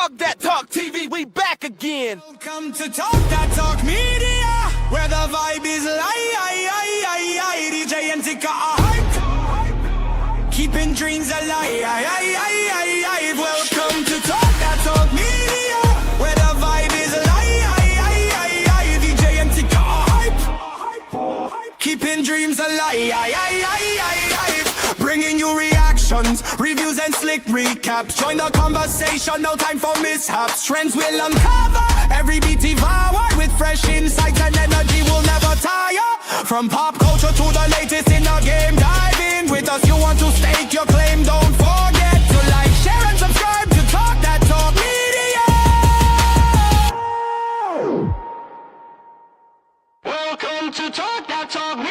Talk That Talk TV, we back again. Welcome to Talk That Talk Media, where the vibe is live. DJ and Tika are hype, keeping dreams alive. Welcome to Talk That Talk Media, where the vibe is live. DJ and Tika are hype, keeping dreams alive. Bringing you reactions, reviews and slick recaps. Join the conversation, no time for mishaps. Trends will uncover, every beat devoured with fresh insights and energy will never tire. From pop culture to the latest in the game, dive in with us. You want to stake your claim, don't forget to like, share and subscribe to Talk That Talk Media. Welcome to Talk That Talk Media.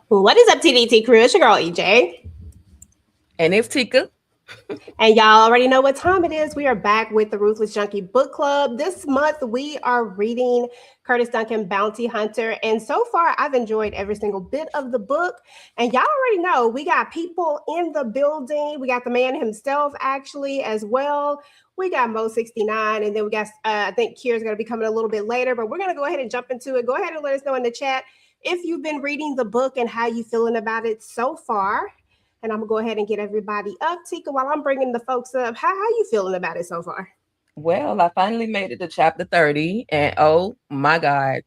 What is up, TDT crew? It's your girl, EJ. And it's Tika. And y'all already know what time it is. We are back with the Ruthless Junky Book Club. This month, we are reading Curtis Duncan, Bounty Hunter. And so far, I've enjoyed every single bit of the book. And y'all already know we got people in the building. We got the man himself, actually, as well. We got Mo69, and then we got, I think Kira's going to be coming a little bit later. But we're going to go ahead and jump into it. Go ahead and let us know in the chat if you've been reading the book and how you feeling about it so far. And I'm gonna go ahead and get everybody up. Tika, while I'm bringing the folks up, how you feeling about it so far? Well, I finally made it to chapter 30, and oh my God.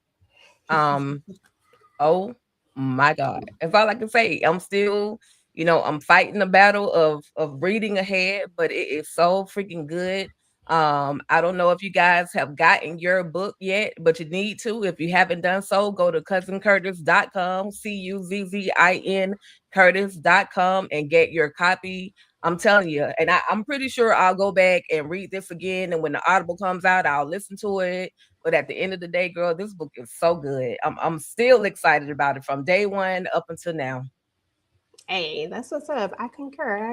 Oh my God. That's all I can say. I'm still, I'm fighting the battle of reading ahead, but it is so freaking good. I don't know if you guys have gotten your book yet, but you need to. If you haven't done so, go to cousincurtis.com, CUZZIN Curtis.com, and get your copy. I'm telling you, and I'm pretty sure I'll go back and read this again. And when the Audible comes out, I'll listen to it. But at the end of the day, girl, this book is so good. I'm still excited about it from day one up until now. Hey, that's what's up. I concur. I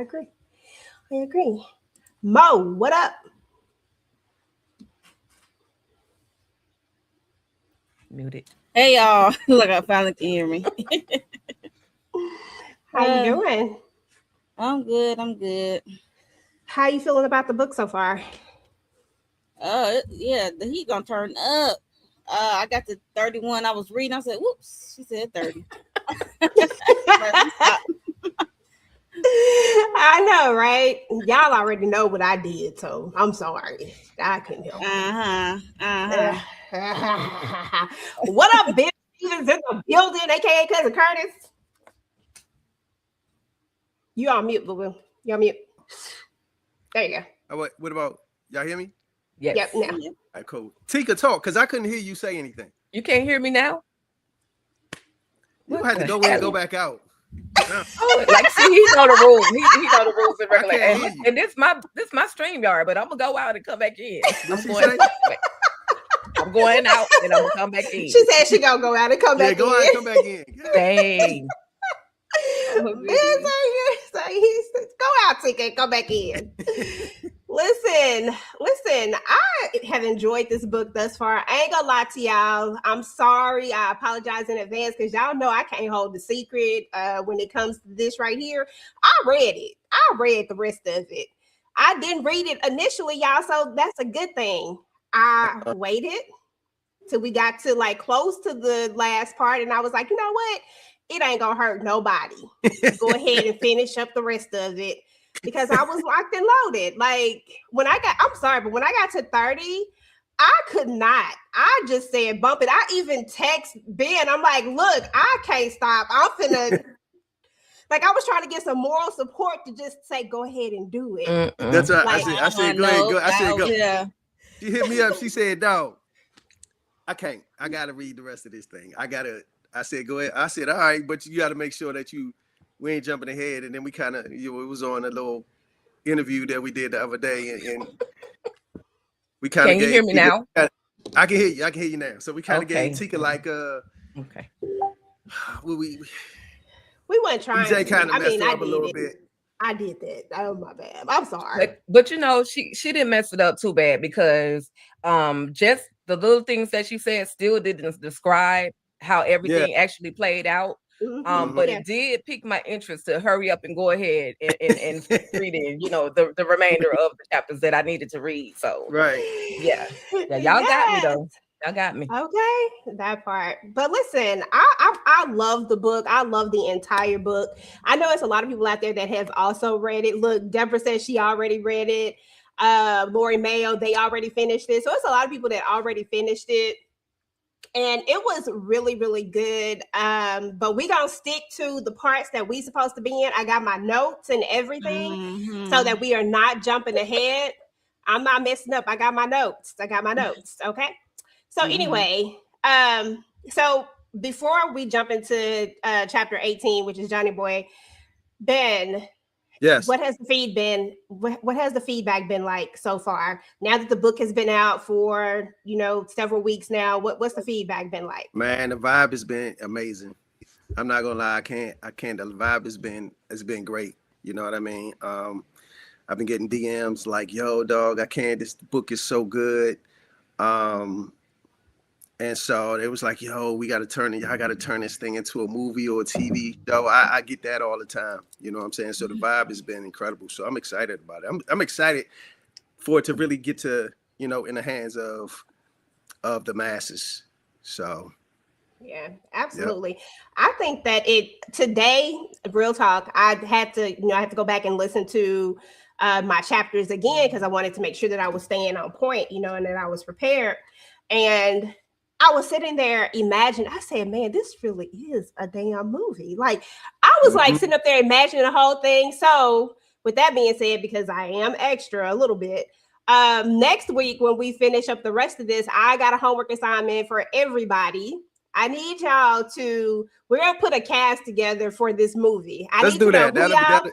agree. Mo, what up? Muted. Hey y'all, look, I finally can hear me. How you doing? I'm good. How you feeling about the book so far? Yeah, the heat gonna turn up. I got to 31. I was reading. I said, "Whoops!" She said 30. I know, right? Y'all already know what I did, so I'm sorry. I couldn't help it. What up, bitch? Stevens in the building, aka Cousin Curtis. You on mute, boo boo. You on mute. There you go. What about y'all hear me? Yes. Yep, now. All right, cool. Tika, talk, because I couldn't hear you say anything. You can't hear me now? You had to go in and go back out. Oh, like, see, he know the rules. He know the rules in regular. And this my StreamYard, but I'm gonna go out and come back in. I'm going out and I'm gonna come back in. She said she gonna go out and come back in. Go out and come back in. Dang. Go out, Tika, and come back in. Listen, I have enjoyed this book thus far. I ain't gonna lie to y'all. I'm sorry. I apologize in advance because y'all know I can't hold the secret when it comes to this right here. I read it. I read the rest of it. I didn't read it initially, y'all, so that's a good thing. I waited till we got to like close to the last part, and I was like, you know what? It ain't gonna hurt nobody. Go ahead and finish up the rest of it. Because I was locked and loaded. Like I'm sorry, but when I got to 30, I could not. I just said bump it. I even text Ben. I'm like, look, I can't stop. I'm finna. Like I was trying to get some moral support to just say, go ahead and do it. That's right. Like, I said, go ahead, go. I said, go. Yeah. She hit me up. She said, dog, I can't. I gotta read the rest of this thing. I said, go ahead. I said, all right, but you gotta make sure that we ain't jumping ahead. And then we kind of, it was on a little interview that we did the other day, and we kind of. Can you hear me now? I can hear you. I can hear you now. So we kind of gave Tika like okay. We weren't trying. EJ kind of messed up a little it. bit. I did that. That was my bad. I'm sorry. But she didn't mess it up too bad because just the little things that she said still didn't describe how everything actually played out. But Yeah. it did pique my interest to hurry up and go ahead and finish reading, the remainder of the chapters that I needed to read. So Right. yeah, y'all got me Yes. though. Y'all got me. Okay, that part. But listen, I love the book. I love the entire book. I know it's a lot of people out there that have also read it. Look, Deborah says she already read it. Lori Mayo, they already finished it. So it's a lot of people that already finished it. And it was really, really good. But we gonna stick to the parts that we supposed to be in. I got my notes and everything so that we are not jumping ahead. I'm not messing up. I got my notes. Okay. So anyway, so before we jump into chapter 18, which is Johnny Boy, Ben, Yes. what has the feedback been like so far? Now that the book has been out for several weeks now, what's the feedback been like? Man, the vibe has been amazing. I'm not gonna lie, I can't. The vibe has been great. You know what I mean? I've been getting DMs like, "Yo, dog, I can't. This book is so good." And so it was like, "Yo, I got to turn this thing into a movie or a TV show." I get that all the time. You know what I'm saying? So the vibe has been incredible. So I'm excited about it. I'm excited for it to really get to, in the hands of the masses. So yeah, absolutely. Yep. I think that today, real talk, I had to go back and listen to my chapters again because I wanted to make sure that I was staying on point, and that I was prepared. And I was sitting there I said, man, this really is a damn movie. Like I was like sitting up there imagining the whole thing. So with that being said, because I am extra a little bit, next week when we finish up the rest of this, I got a homework assignment for everybody. I need y'all we're going to put a cast together for this movie. Let's do that. That'll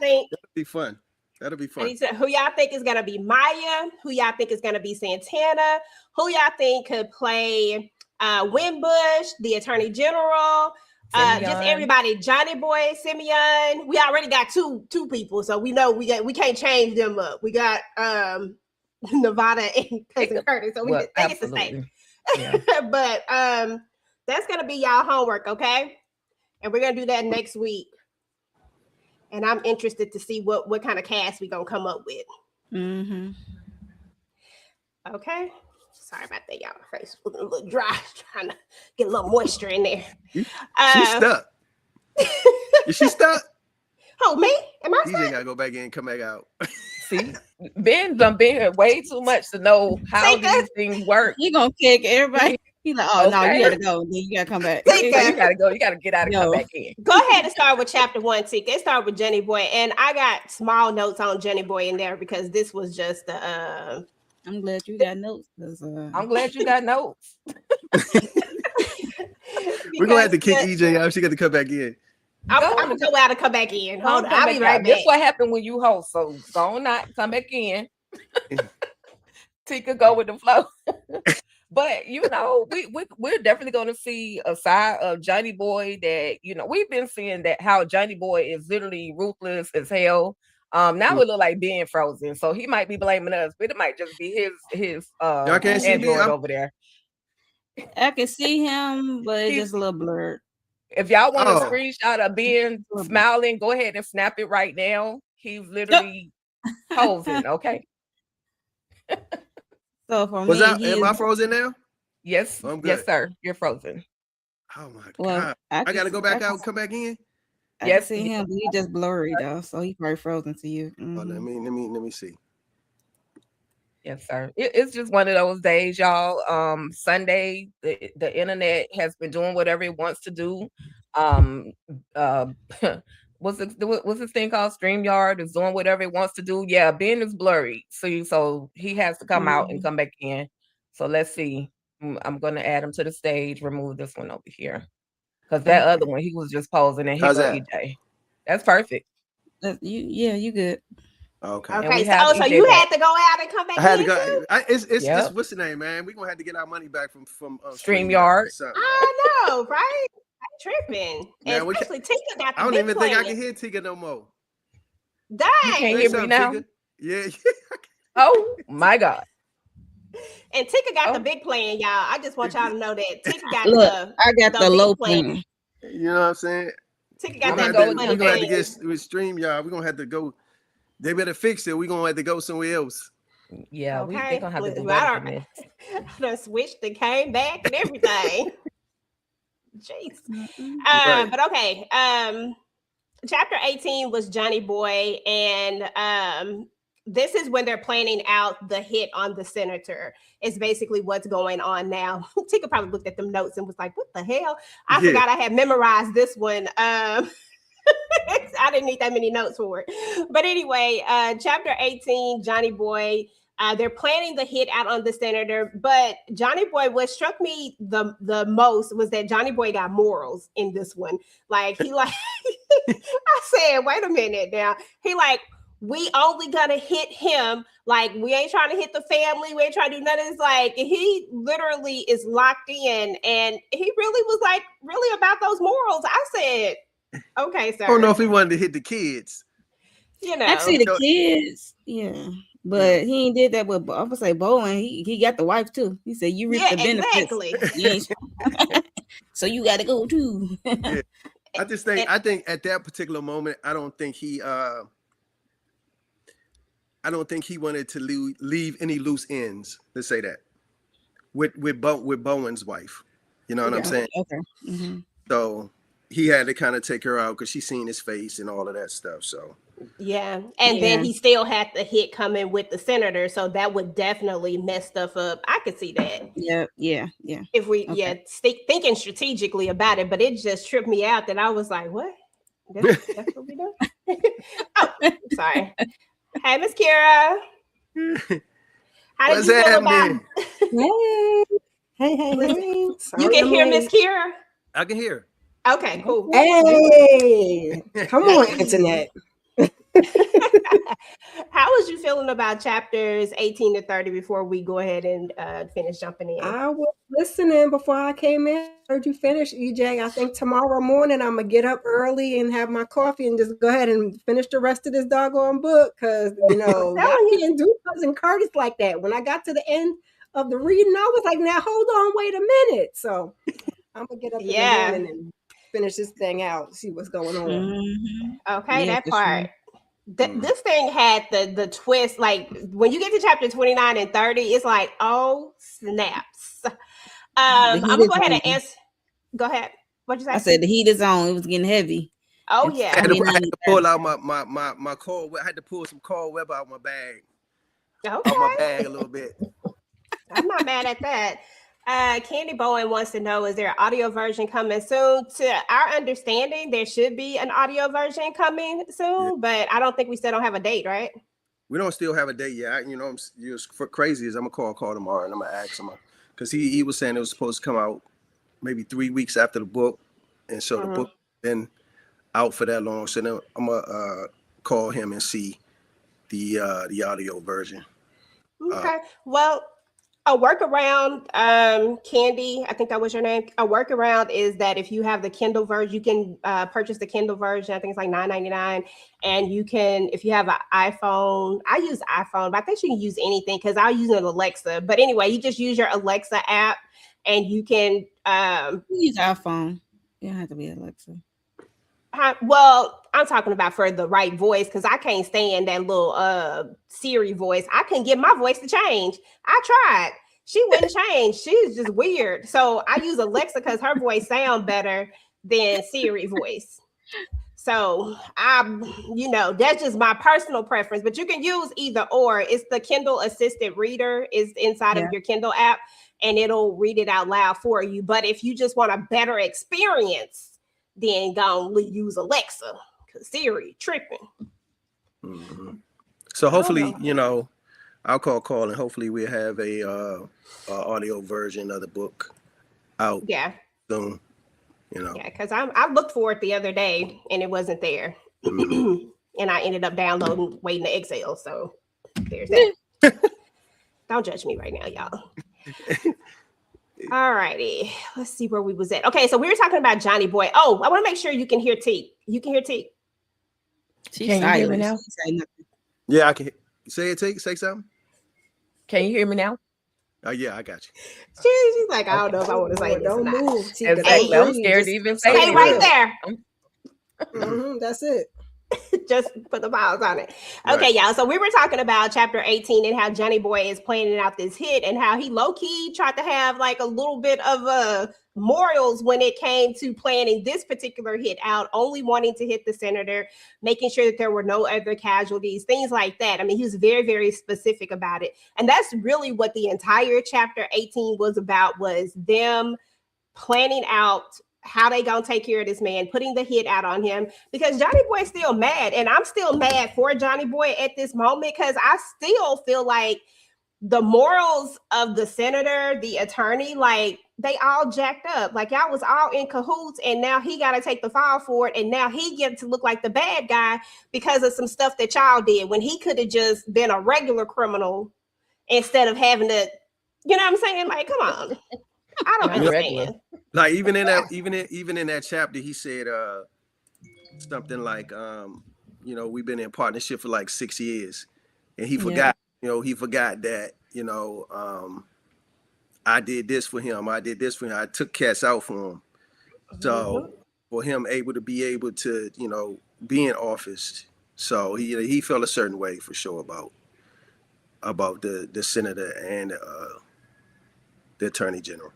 be fun. That'll be fun. Who y'all think is going to be Maya? Who y'all think is going to be Santana? Who y'all think could play Wimbush, the Attorney General? Just everybody. Johnny Boy, Simeon. We already got two people, so we know we can't change them up. We got Nevada and Cousin Curtis, so they get to stay. Yeah. But that's gonna be y'all homework, okay? And we're gonna do that next week. And I'm interested to see what kind of cast we gonna come up with. Mm-hmm. Okay. Sorry about that, y'all. My face was a little dry, trying to get a little moisture in there. She's stuck. Is she stuck? Oh, me? Am I stuck? DJ gotta go back in and come back out. See, Ben's been here way too much to know how these things work. He gonna kick everybody. He's like, oh, no, you gotta go. Then you gotta come back. You gotta go. You gotta get out and come back in. Go ahead and start with chapter 1, Tika. Let's start with Johnny Boy. And I got small notes on Johnny Boy in there because this was just I'm glad you got notes. I'm glad you got notes. We're gonna have to kick EJ out. She got to come back in. I'm gonna go out and come back in. Hold on, I'll be right back. That's what happened when you host. So go on out, come back in. Tika go with the flow. But we're definitely gonna see a side of Johnny Boy that we've been seeing that how Johnny Boy is literally ruthless as hell. Now it look like being frozen, so he might be blaming us, but it might just be his y'all can't see me over there. I can see him, but it's just a little blurred. If y'all want a screenshot of Ben smiling, go ahead and snap it right now. He's literally posing, okay? So for me, am I frozen now? Yes, yes, sir. You're frozen. Oh my god! I gotta go back out and come back in. Yes, see him, but he just blurry though, so he probably frozen to you. Mm-hmm. Oh, let me see. Yes, sir. It's just one of those days, y'all. Sunday, the internet has been doing whatever it wants to do. What's this thing called? StreamYard is doing whatever it wants to do. Yeah, Ben is blurry, so he has to come out and come back in. So let's see. I'm gonna add him to the stage. Remove this one over here. Because that other one, he was just posing and he was EJ. That's perfect. You good. Okay. Okay. So you had to go out and come back. I had to go. It's what's the name, man? We're gonna have to get our money back from StreamYard. I know, right? I'm tripping. Yeah, especially Tika got the I don't even think I can hear Tika no more. Dang. You can't hear me now? Tika? Yeah. Oh my God. And Tika got the big plan, y'all. I just want y'all to know that Tika got I got the low plan. You know what I'm saying? Tika got I'm that gonna big go money with We're gonna have to thing. get with StreamYard. We're gonna have to go. They better fix it. We're gonna have to go somewhere else. Yeah, they're gonna have to do Listen, better than this. I done switched and came back and everything. Jeez. Right. But okay. Chapter 18 was Johnny Boy, and this is when they're planning out the hit on the senator. It's basically what's going on now. Tika probably looked at them notes and was like, "What the hell?" I forgot I had memorized this one. I didn't need that many notes for it. But anyway, chapter 18, Johnny Boy. They're planning the hit out on the senator, but Johnny Boy, what struck me the most was that Johnny Boy got morals in this one. Like he like I said, wait a minute now. He like, we only gonna hit him. Like, we ain't trying to hit the family. We ain't trying to do none of this. Like, he literally is locked in, and he really was like really about those morals. I said, okay, sir. I don't know if he wanted to hit the kids. You know, Actually, the kids, yeah. But he ain't did that with, I would say, Bowen. He got the wife too. He said, "You reap the benefits." Exactly. So you got to go too. Yeah. I just think I think at that particular moment, I don't think he wanted to leave any loose ends. Let's say that with Bowen's wife. You know what I'm saying? Okay. Mm-hmm. So he had to kind of take her out because she seen his face and all of that stuff. So yeah, and then he still had the hit coming with the senator, so that would definitely mess stuff up. I could see that. Yeah. If we thinking strategically about it, but it just tripped me out that I was like, what? That's what we do? Oh, sorry. Hey, Miss Kira. How did you feel about? Hey. You can hear Miss Kira? I can hear. Okay, cool. Hey, come on, internet. How was you feeling about chapters 18 to 30 before we go ahead and finish jumping in? I was listening before I came in. Heard you finish, EJ. I think tomorrow morning I'm gonna get up early and have my coffee and just go ahead and finish the rest of this doggone book, because y'all can't do Cousin Curtis like that. When I got to the end of the reading, I was like, now hold on, wait a minute. So I'm gonna get up in the morning and finish this thing out, see what's going on. Mm-hmm. Okay, that part. This thing had the twist. Like when you get to chapter 29 and 30, it's like, oh snaps. I'm gonna go ahead and answer. Go ahead. What'd you say? I said the heat is on. It was getting heavy. Oh yeah. I had to pull out my cord. I had to pull some cord web out my bag. Okay. Out my bag a little bit. I'm not mad at that. Candy Bowen wants to know, is there an audio version coming soon? To our understanding, there should be an audio version coming soon, but I don't think we still don't have a date, right? We don't still have a date yet. You know, for crazy as I'm gonna call tomorrow and I'm gonna ask him, because he was saying it was supposed to come out maybe 3 weeks after the book, and so the book been out for that long. So then I'm gonna call him and see the audio version. Okay. Well, a workaround, Candy, I think that was your name. A workaround is that if you have the Kindle version, you can purchase the Kindle version. I think it's like $9.99. And you can, if you have an iPhone, I use iPhone, but I think you can use anything because I'll use an Alexa. But anyway, you just use your Alexa app and you can use iPhone. You don't have to be Alexa. Well, I'm talking about for the right voice, because I can't stand that little Siri voice. I couldn't get my voice to change. I tried. She wouldn't change. She's just weird. So I use Alexa because her voice sounds better than Siri voice. So that's just my personal preference, but you can use either or. It's the Kindle Assistant Reader is inside of your Kindle app, and it'll read it out loud for you. But if you just want a better experience, then go use Alexa, because Siri tripping. Mm-hmm. So hopefully, I'll call and hopefully we'll have a audio version of the book out soon. Yeah, because I looked for it the other day and it wasn't there. Mm-hmm. And I ended up downloading Waiting to Exhale. So there's that. Don't judge me right now, y'all. All righty. Let's see where we was at. Okay, so we were talking about Johnny Boy. Oh, I want to make sure you can hear T. You can hear T. Can you hear me now? Yeah, I can. Say it, T. Say something. Can you hear me now? Oh, yeah, I got you. She's like, I don't know if I want to say this. Don't move. Exactly. I'm scared to even say it. Stay right there. That's it. Just put the miles on it. Right. Okay, y'all. So we were talking about chapter 18 and how Johnny Boy is planning out this hit and how he low-key tried to have like a little bit of morals when it came to planning this particular hit out, only wanting to hit the senator, making sure that there were no other casualties, things like that. I mean, he was very, very specific about it. And that's really what the entire chapter 18 was about, was them planning out how they gonna take care of this man, putting the hit out on him, because Johnny Boy's still mad, and I'm still mad for Johnny Boy at this moment, because I still feel like the morals of the senator, the attorney, like they all jacked up. Like y'all was all in cahoots, and now he got to take the fall for it, and now he gets to look like the bad guy because of some stuff that y'all did, when he could have just been a regular criminal instead of having to, you know what I'm saying? Like, come on. I don't understand. Like even in that chapter, he said something like, you know, we've been in partnership for like 6 years, and he forgot, he forgot that, I did this for him. I did this for him. I took cats out for him. So for him able to be in office, so he felt a certain way for sure about the senator and the attorney general.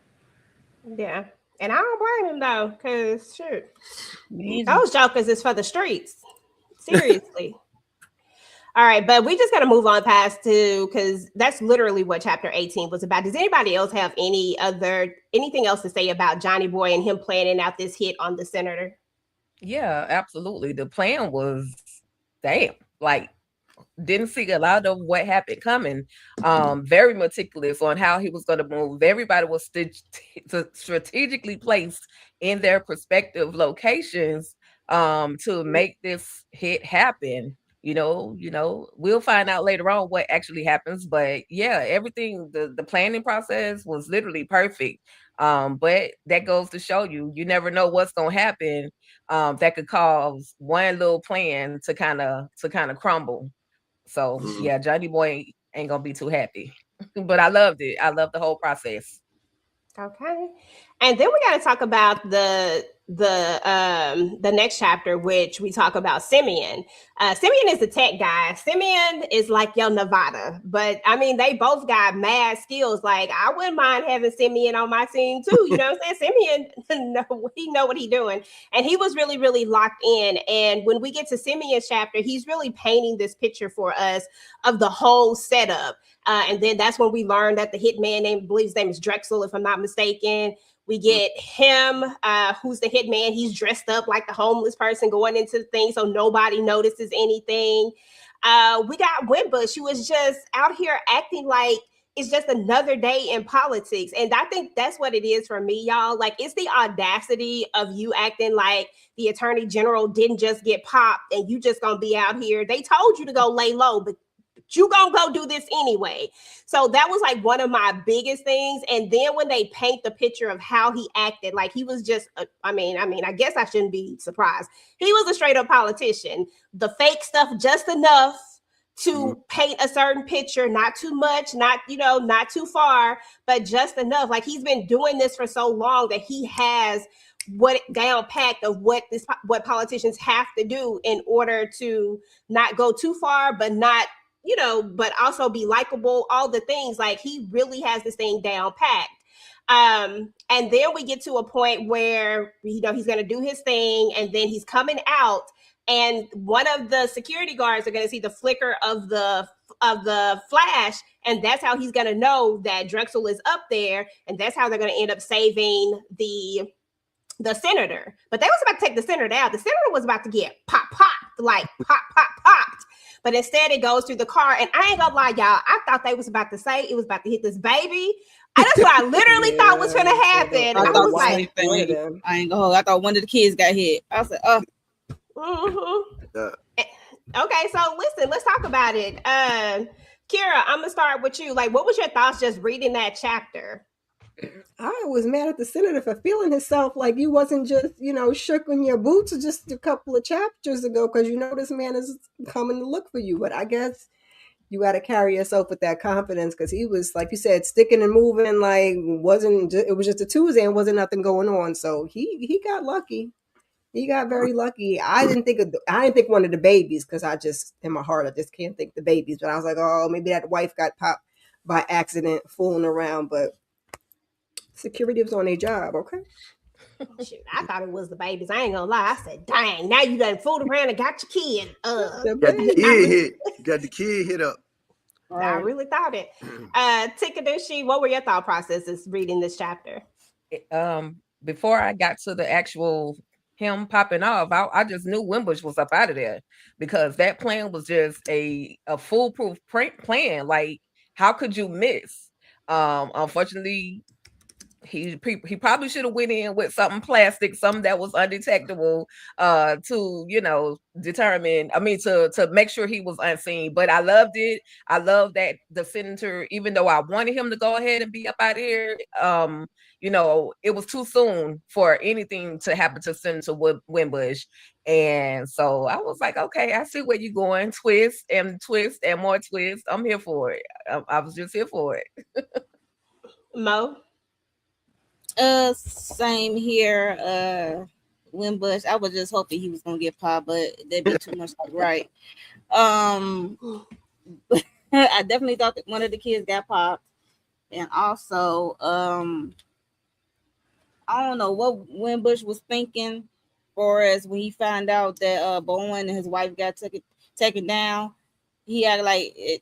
Yeah. And I don't blame him though, because shoot, those jokers is for the streets. Seriously. All right, but we just got to move on past because that's literally what chapter 18 was about. Does anybody else have anything else to say about Johnny Boy and him planning out this hit on the senator? Yeah, absolutely. The plan was, damn, like, didn't see a lot of what happened coming. Very meticulous on how he was going to move. Everybody was strategically placed in their respective locations to make this hit happen. We'll find out later on what actually happens, but yeah, everything, the planning process was literally perfect. But that goes to show you never know what's going to happen that could cause one little plan to kind of crumble. So yeah, Johnny Boy ain't gonna be too happy, but I loved it. I loved the whole process. Okay, and then we got to talk about the next chapter, which we talk about Simeon. Simeon is the tech guy. Simeon is like your Nevada, but I mean they both got mad skills. Like I wouldn't mind having Simeon on my team too. You know what I'm saying? Simeon, he know what he's doing, and he was really, really locked in. And when we get to Simeon's chapter, he's really painting this picture for us of the whole setup. And then that's when we learn that the hitman I believe his name is Drexel, if I'm not mistaken. We get him, who's the hitman. He's dressed up like the homeless person going into the thing so nobody notices anything. We got Wimbush, who was just out here acting like it's just another day in politics. And I think that's what it is for me, y'all. Like, it's the audacity of you acting like the attorney general didn't just get popped and you just gonna be out here. They told you to go lay low, but you gonna go do this anyway. So that was like one of my biggest things. And then when they paint the picture of how he acted, like he was just, I guess I shouldn't be surprised. He was a straight up politician. The fake stuff just enough to paint a certain picture, not too much, not too far, but just enough. Like he's been doing this for so long that he has what down packed of what politicians have to do in order to not go too far, but not, but also be likable, all the things. Like he really has this thing down packed. And then we get to a point where, he's going to do his thing and then he's coming out and one of the security guards are going to see the flicker of the flash. And that's how he's going to know that Drexel is up there. And that's how they're going to end up saving the senator. But they was about to take the senator out. The senator was about to get popped, like popped. But instead it goes through the car. And I ain't gonna lie, y'all, I thought they was about to say it was about to hit this baby. That's what I literally thought was gonna happen. I was like, I thought one of the kids got hit. I said, Okay, so listen, let's talk about it. Kira, I'm gonna start with you. Like, what was your thoughts just reading that chapter? I was mad at the senator for feeling himself like you wasn't just, shook in your boots just a couple of chapters ago because this man is coming to look for you. But I guess you got to carry yourself with that confidence because he was, like you said, sticking and moving like it was just a Tuesday and wasn't nothing going on. So he got lucky. He got very lucky. I didn't think one of the babies, because I just in my heart I just can't think the babies. But I was like, oh, maybe that wife got popped by accident fooling around. But security was on their job, okay? Shoot, I thought it was the babies. I ain't gonna lie. I said, dang, now you done fooled around and got your kid. The Got the baby. kid hit. Got the kid hit up. I really thought it. Tikadushi, what were your thought processes reading this chapter? Before I got to the actual him popping off, I just knew Wimbush was up out of there, because that plan was just a foolproof plan. Like, how could you miss? Unfortunately, he probably should have went in with something plastic, something that was undetectable, to determine. I mean, to make sure he was unseen. But I loved it. I love that the senator, even though I wanted him to go ahead and be up out of here, it was too soon for anything to happen to Senator Wimbush. And so I was like, okay, I see where you're going. Twist and more twists. I'm here for it. I was just here for it. Mo? Same here. Wimbush, I was just hoping he was gonna get popped, but that'd be too much like right. I definitely thought that one of the kids got popped, and also I don't know what Wimbush was thinking, for as when he found out that Bowen and his wife got taken down. He had like it.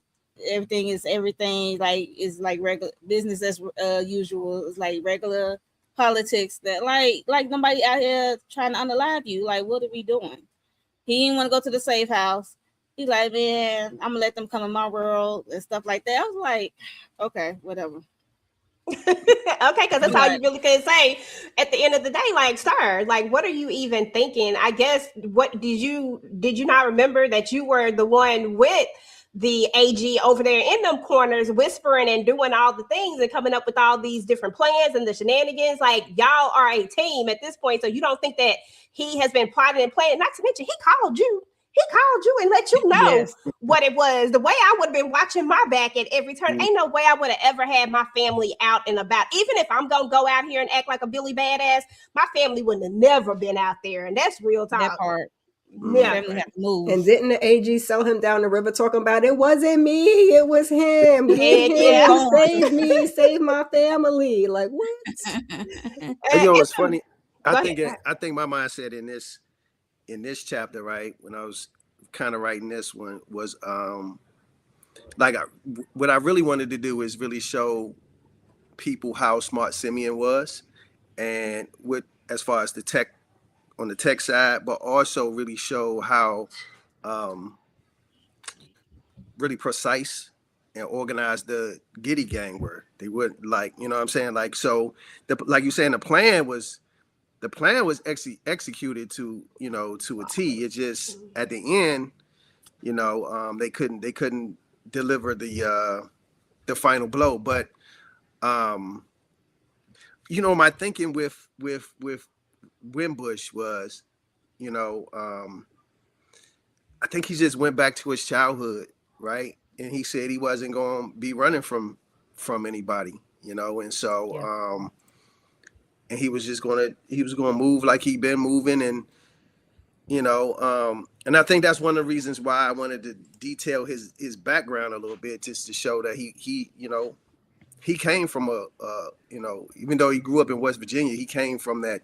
Everything is like regular business as usual. It's like regular politics that like nobody out here trying to unalive you. Like, what are we doing? He didn't want to go to the safe house. He's like, man, I'm gonna let them come in my world and stuff like that. I was like, okay, whatever. Okay, because that's all you really could say at the end of the day. Like, sir, like, what are you even thinking? I guess, what did you not remember that you were the one with the AG over there in them corners whispering and doing all the things and coming up with all these different plans and the shenanigans? Like, y'all are a team at this point, so you don't think that he has been plotting and planning? Not to mention, he called you and let you know Yes. what it was. The way I would have been watching my back at every turn. Ain't no way I would have ever had my family out and about. Even if I'm gonna go out here and act like a Billy Badass, my family wouldn't have never been out there. And that's real talk. That part. Yeah. Definitely have to move. And didn't the AG sell him down the river talking about it wasn't me, it was him. Get him, Yeah. save me, save my family. Like, what? It's funny. Go I ahead. think my mindset in this chapter, right, when I was kind of writing this one, was what I really wanted to do is really show people how smart Simeon was, and as far as the tech side, but also really show how really precise and organized the Giddy gang were. They would, like, you know what I'm saying? Like, so like you saying, the plan was executed to a T. It just at the end, they couldn't deliver the final blow. But my thinking with Wimbush was, I think he just went back to his childhood, right? And he said he wasn't going to be running from anybody, and so Yeah. and he was going to move like he'd been moving, and and I think that's one of the reasons why I wanted to detail his background a little bit, just to show that he came from even though he grew up in West Virginia, he came from that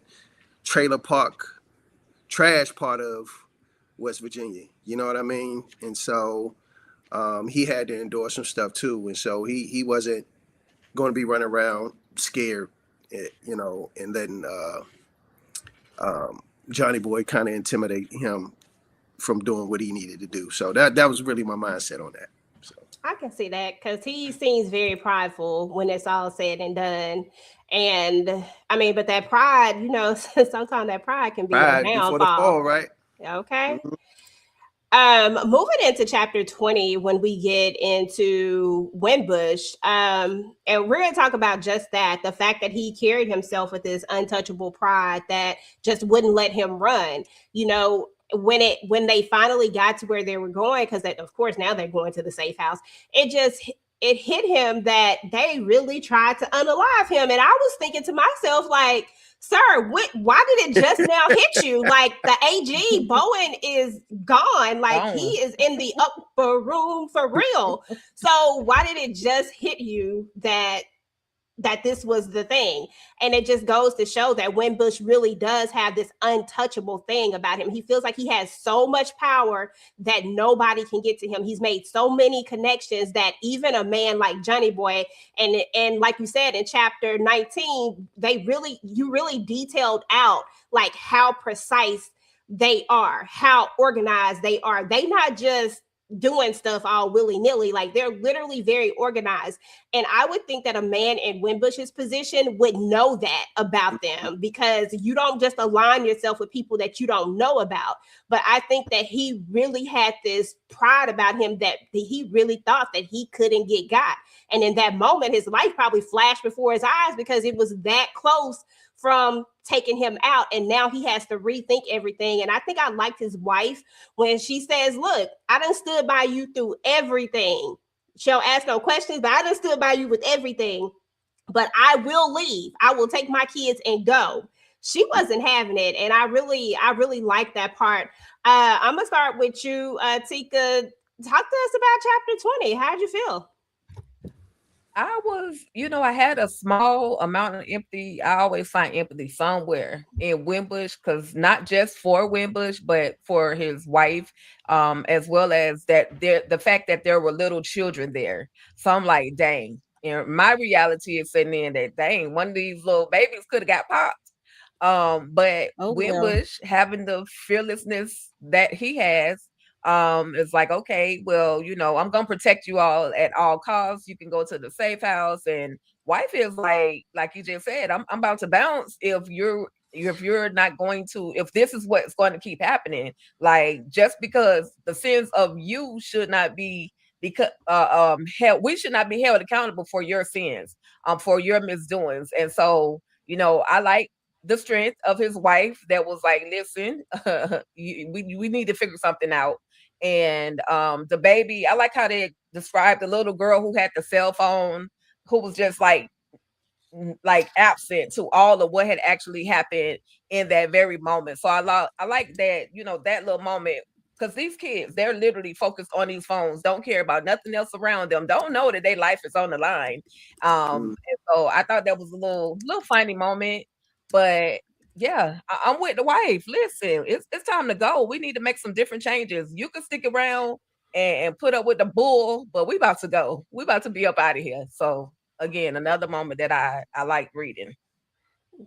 trailer park trash part of West Virginia. You know what I mean? And so he had to endure some stuff too. And so he wasn't going to be running around scared, and letting Johnny Boy kind of intimidate him from doing what he needed to do. So that was really my mindset on that. So I can see that, because he seems very prideful when it's all said and done. And I mean, but that pride, sometimes that pride can be a before the downfall. fall, right? Okay. Mm-hmm. Moving into chapter 20, when we get into Wimbush, and we're going to talk about just that, the fact that he carried himself with this untouchable pride that just wouldn't let him run. When they finally got to where they were going, because of course now they're going to the safe house, it just it hit him that they really tried to unalive him. And I was thinking to myself, like, sir, why did it just now hit you? Like, the AG, Bowen, is gone. Like, he is in the upper room for real. So why did it just hit you that this was the thing? And it just goes to show that Wimbush really does have this untouchable thing about him. He feels like he has so much power that nobody can get to him. He's made so many connections that even a man like Johnny Boy, and like you said in chapter 19, you really detailed out like how precise they are, how organized they are. They not just doing stuff all willy-nilly, like they're literally very organized. And I would think that a man in Wimbush's position would know that about them, because you don't just align yourself with people that you don't know about. But I think that he really had this pride about him that he really thought that he couldn't get got. And in that moment, his life probably flashed before his eyes, because it was that close from taking him out. And now he has to rethink everything. And I think I liked his wife when she says, look, I done stood by you through everything. She'll ask no questions, but I done stood by you with everything. But I will leave. I will take my kids and go. She wasn't having it. And I really like that part. I'm going to start with you, Tika. Talk to us about chapter 20. How'd you feel? I was, I had a small amount of empathy. I always find empathy somewhere in Wimbush, because not just for Wimbush, but for his wife, as well as the fact that there were little children there. So I'm like, dang, my reality is sitting in that, dang, one of these little babies could have got popped. But Wimbush, having the fearlessness that he has, it's like, okay, well, I'm gonna protect you all at all costs. You can go to the safe house. And wife is like you just said, I'm about to bounce if you're not going to, if this is what's going to keep happening. Like, just because the sins of you should not be, because we should not be held accountable for your sins, for your misdoings. And so, I like the strength of his wife that was like, listen, we need to figure something out. And the baby, I like how they described the little girl who had the cell phone, who was just like absent to all of what had actually happened in that very moment. So I like that, that little moment, because these kids, they're literally focused on these phones, don't care about nothing else around them, don't know that their life is on the line. And so I thought that was a little funny moment. But yeah, I'm with the wife. Listen, it's time to go. We need to make some different changes. You can stick around and put up with the bull, but we about to go. We about to be up out of here. So again, another moment that I like reading.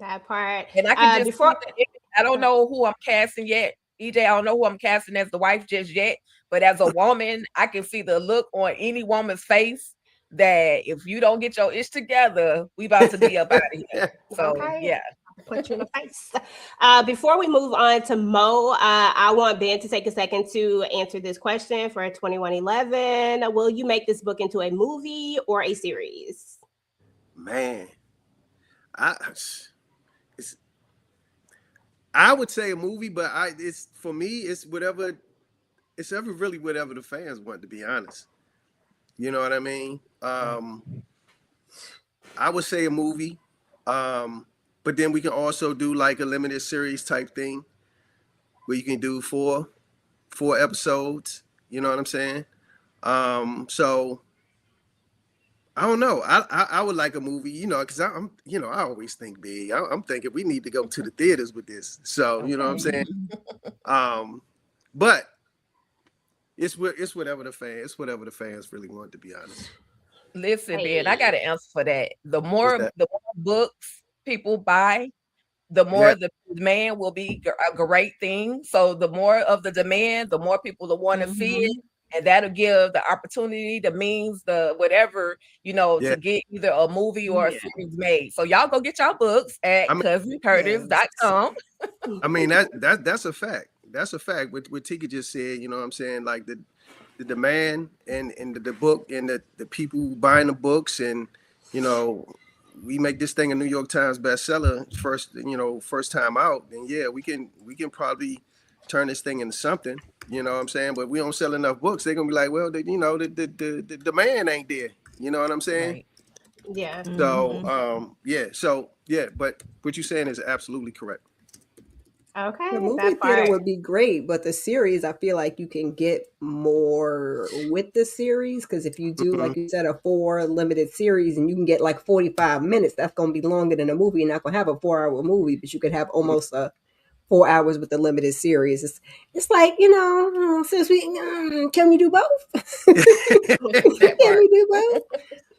That part. And I can just I don't know who I'm casting yet. EJ, I don't know who I'm casting as the wife just yet. But as a woman, I can see the look on any woman's face that if you don't get your ish together, we about to be up out of here. So yeah. Punch you in the face. Before we move on to Mo, I want Ben to take a second to answer this question for 2111. Will you make this book into a movie or a series? Man, I would say a movie, but it's for me, it's whatever the fans want, to be honest. You know what I mean? I would say a movie. But then we can also do like a limited series type thing where you can do four episodes. You know what I'm saying? So I don't know. I would like a movie, because I'm, I always think big. I'm thinking we need to go to the theaters with this. So, you know what I'm saying? But it's whatever the fans really want, to be honest. Listen, Ben, I got an answer for that. The more books people buy, the more the demand will be a great thing. So the more of the demand, the more people will want to see it, and that'll give the opportunity, the means, the whatever, to get either a movie or a series made. So y'all go get y'all books at cousincurtis.com. I mean, that's a fact. That's a fact. What Tika just said, you know what I'm saying? Like the demand and the book and the people buying the books, and we make this thing a New York Times bestseller first time out, then we can probably turn this thing into something. You know what I'm saying? But we don't sell enough books. They're gonna be like, well, the demand ain't there. You know what I'm saying? Right. Yeah. So but what you're saying is absolutely correct. Okay. The movie That theater part. would be great, but the series, I feel like you can get more with the series because if you do, like you said, a 4 limited series and you can get like 45 minutes, that's going to be longer than a movie. You're not going to have a 4-hour movie, but you could have almost 4 hours with the limited series. It's like, since can we do both? That Can part. we do both?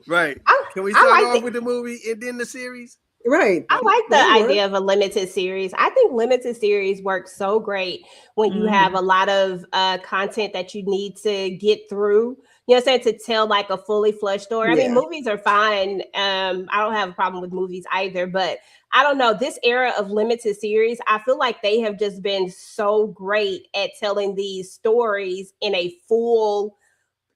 Right. I, Can we I start like off with the movie and then the series? Right. I like That'll the work. idea of a limited series. I think limited series work so great when you have a lot of content that you need to get through. You know what I'm saying? To tell like a fully fleshed story. I mean, Yeah. movies are fine. I don't have a problem with movies either, but I don't know. This era of limited series, I feel like they have just been so great at telling these stories in a full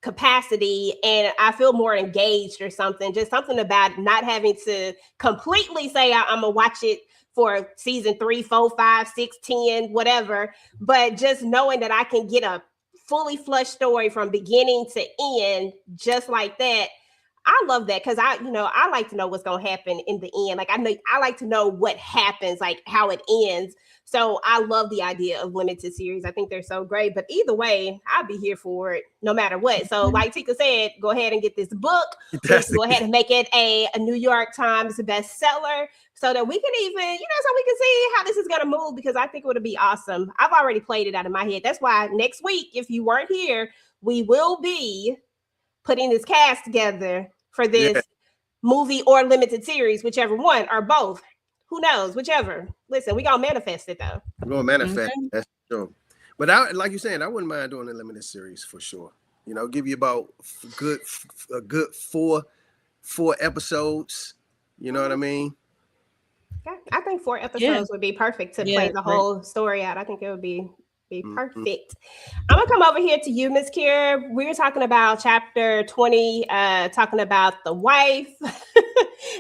capacity, and I feel more engaged or something. Just something about not having to completely say I'm gonna watch it for season 3, 4, 5, 6, 10, whatever, but just knowing that I can get a fully flushed story from beginning to end just like that. I love that because I like to know what's gonna happen in the end. Like I like to know what happens, like how it ends. So I love the idea of limited series. I think they're so great. But either way, I'll be here for it no matter what. So like Tika said, go ahead and get this book. That's Go ahead and make it a New York Times bestseller so that we can even, so we can see how this is going to move because I think it would be awesome. I've already played it out of my head. That's why next week, if you weren't here, we will be putting this cast together for this movie or limited series, whichever one or both. Who knows? Whichever. Listen, we gonna manifest it though. We're gonna manifest. That's true. But like you're saying, I wouldn't mind doing a limited series for sure. Give you about a good four episodes. You know what I mean? Yeah, I think 4 episodes would be perfect to play the whole story out. I think it would be perfect. I'm gonna come over here to you, Miss Kier. We were talking about chapter 20, talking about the wife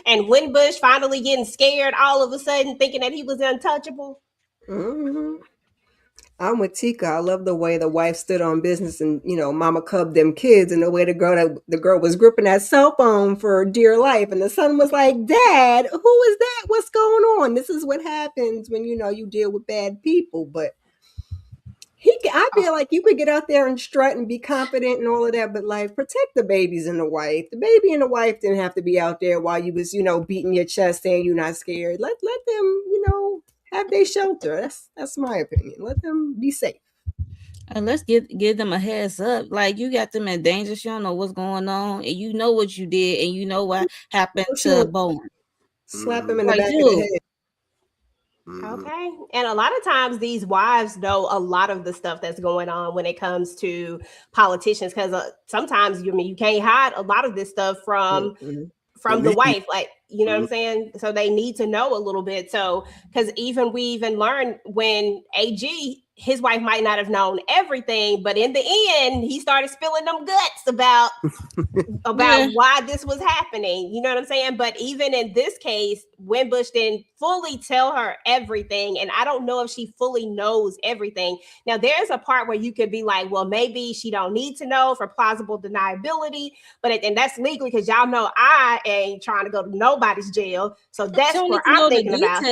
and Winbush finally getting scared all of a sudden, thinking that he was untouchable. I'm with Tika. I love the way the wife stood on business and, mama cubbed them kids and the way the girl was gripping that cell phone for dear life. And the son was like, Dad, who is that? What's going on? This is what happens when, you deal with bad people. But I feel like you could get out there and strut and be confident and all of that, but like protect the babies and the wife. The baby and the wife didn't have to be out there while you was, beating your chest saying you're not scared. Let them, have their shelter. That's my opinion. Let them be safe. And let's give them a heads up. Like you got them in danger. She don't know what's going on, and you know what you did, and you know what happened to Bowen. Slap him in the back of the head. Okay. And a lot of times these wives know a lot of the stuff that's going on when it comes to politicians because sometimes you can't hide a lot of this stuff from the wife, like, you know what I'm saying? So they need to know a little bit. So, because we even learned when AG, his wife might not have known everything, but in the end, he started spilling them guts about why this was happening. You know what I'm saying? But even in this case, Winbush didn't fully tell her everything. And I don't know if she fully knows everything. Now, there's a part where you could be like, well, maybe she don't need to know for plausible deniability. And that's legally because y'all know I ain't trying to go to nobody's jail. So that's what I'm thinking about.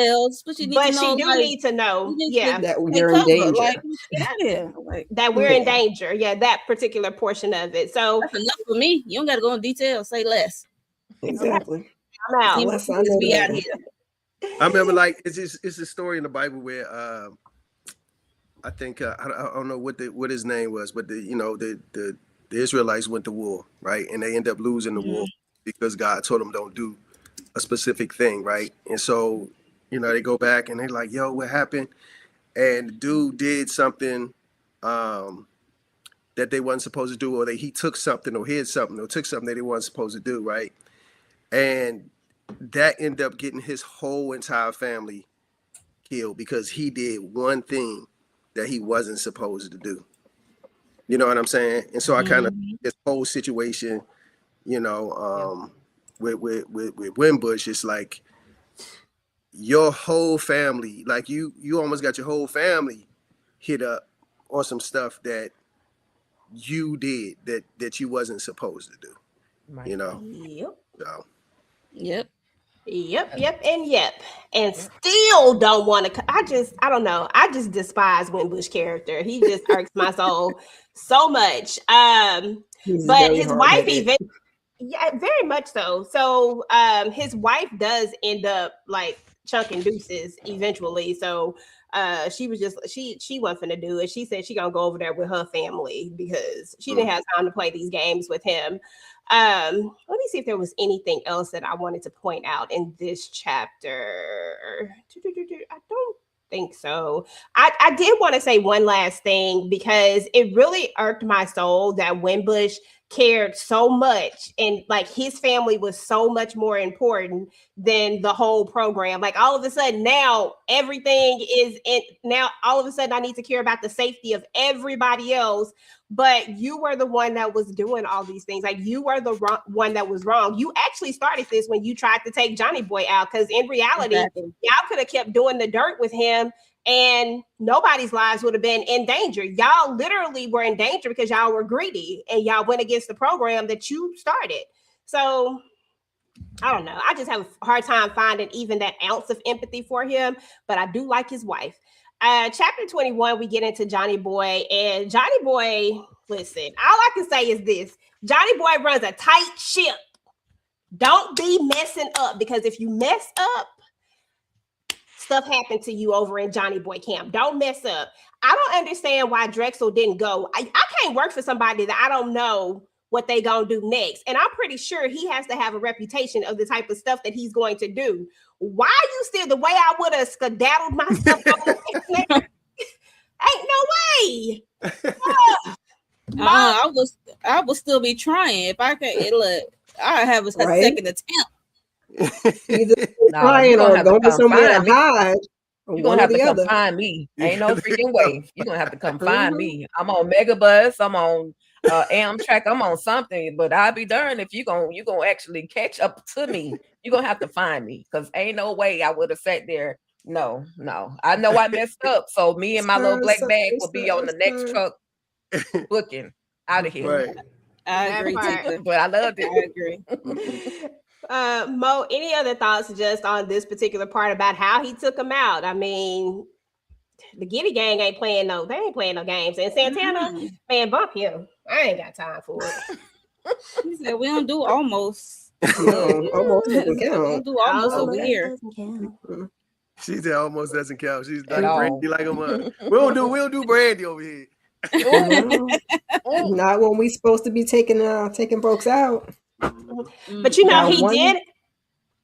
But she do need to know, that you're in danger. Like, get out of here. Like, that we're in danger. Yeah, that particular portion of it. So that's enough for me. You don't got to go in detail. Say less. Exactly. I'm out. Unless I know be that. out here. I remember, like, it's a story in the Bible where I think I don't know what his name was, but the Israelites went to war, right, and they end up losing the war because God told them don't do a specific thing, right, and so they go back and they're like, yo, what happened? And the dude did something that they wasn't supposed to do, or he took something or hid something or took something that they wasn't supposed to do, right? And that ended up getting his whole entire family killed because he did one thing that he wasn't supposed to do. You know what I'm saying? And so I kind of this whole situation, with Winbush, it's like your whole family, like you almost got your whole family hit up on some stuff that you did that you wasn't supposed to do. Right. You know. Yep. So Yep. Yep, and still don't want to. I don't know. I just despise Winbush character. He just irks my soul so much. He's But very his wife hard-headed. even, yeah, very much so. So, his wife does end up like chunking deuces eventually. So, she was just she wasn't finna do it. She said she gonna go over there with her family because she didn't have time to play these games with him. Let me see if there was anything else that I wanted to point out in this chapter. I don't think so. I did want to say one last thing because it really irked my soul that Winbush cared so much and like his family was so much more important than the whole program. Like all of a sudden now everything is in now all of a sudden I need to care about the safety of everybody else, but you were the one that was doing all these things. Like you were the one that was wrong. You actually started this when you tried to take Johnny Boy out because in reality y'all could have kept doing the dirt with him and nobody's lives would have been in danger. Y'all literally were in danger because y'all were greedy and y'all went against the program that you started. So I don't know. I just have a hard time finding even that ounce of empathy for him, but I do like his wife. Chapter 21, we get into Johnny Boy, and Johnny Boy, listen, all I can say is this. Johnny Boy runs a tight ship. Don't be messing up because if you mess up, stuff happened to you over in Johnny Boy camp. Don't mess up. I don't understand why Drexel didn't go. I can't work for somebody that I don't know what they gonna do next. And I'm pretty sure he has to have a reputation of the type of stuff that he's going to do. Why you still the way I would have skedaddled my stuff ain't no way. I would still be trying if I could. Look, I have a Right? second attempt. Either No, trying you're gonna or have to going come somewhere to find me. hide. You're One gonna or have to the come other. find me. Ain't no Yeah, freaking way. You're gonna have to come find me. I'm on Megabus, I'm on Amtrak, I'm on something, but I'll be darned if you gonna actually catch up to me. You're gonna have to find me because ain't no way I would have sat there. No. I know I messed up. So me and my little black bag will be on the next truck booking out of here. Right. I That agree, part. Tika. But I loved it. I agree. Mo, any other thoughts just on this particular part about how he took him out? I mean, the Giddy Gang ain't playing no games. And Santana, man, bump him. I ain't got time for it. He said we don't do almost. No, almost doesn't We don't count. do almost over here. She said almost doesn't count. She's At like all. Brandy like a mother. We don't do Brandy over here. No, not when we supposed to be taking folks out. But you know, Now, he one- did.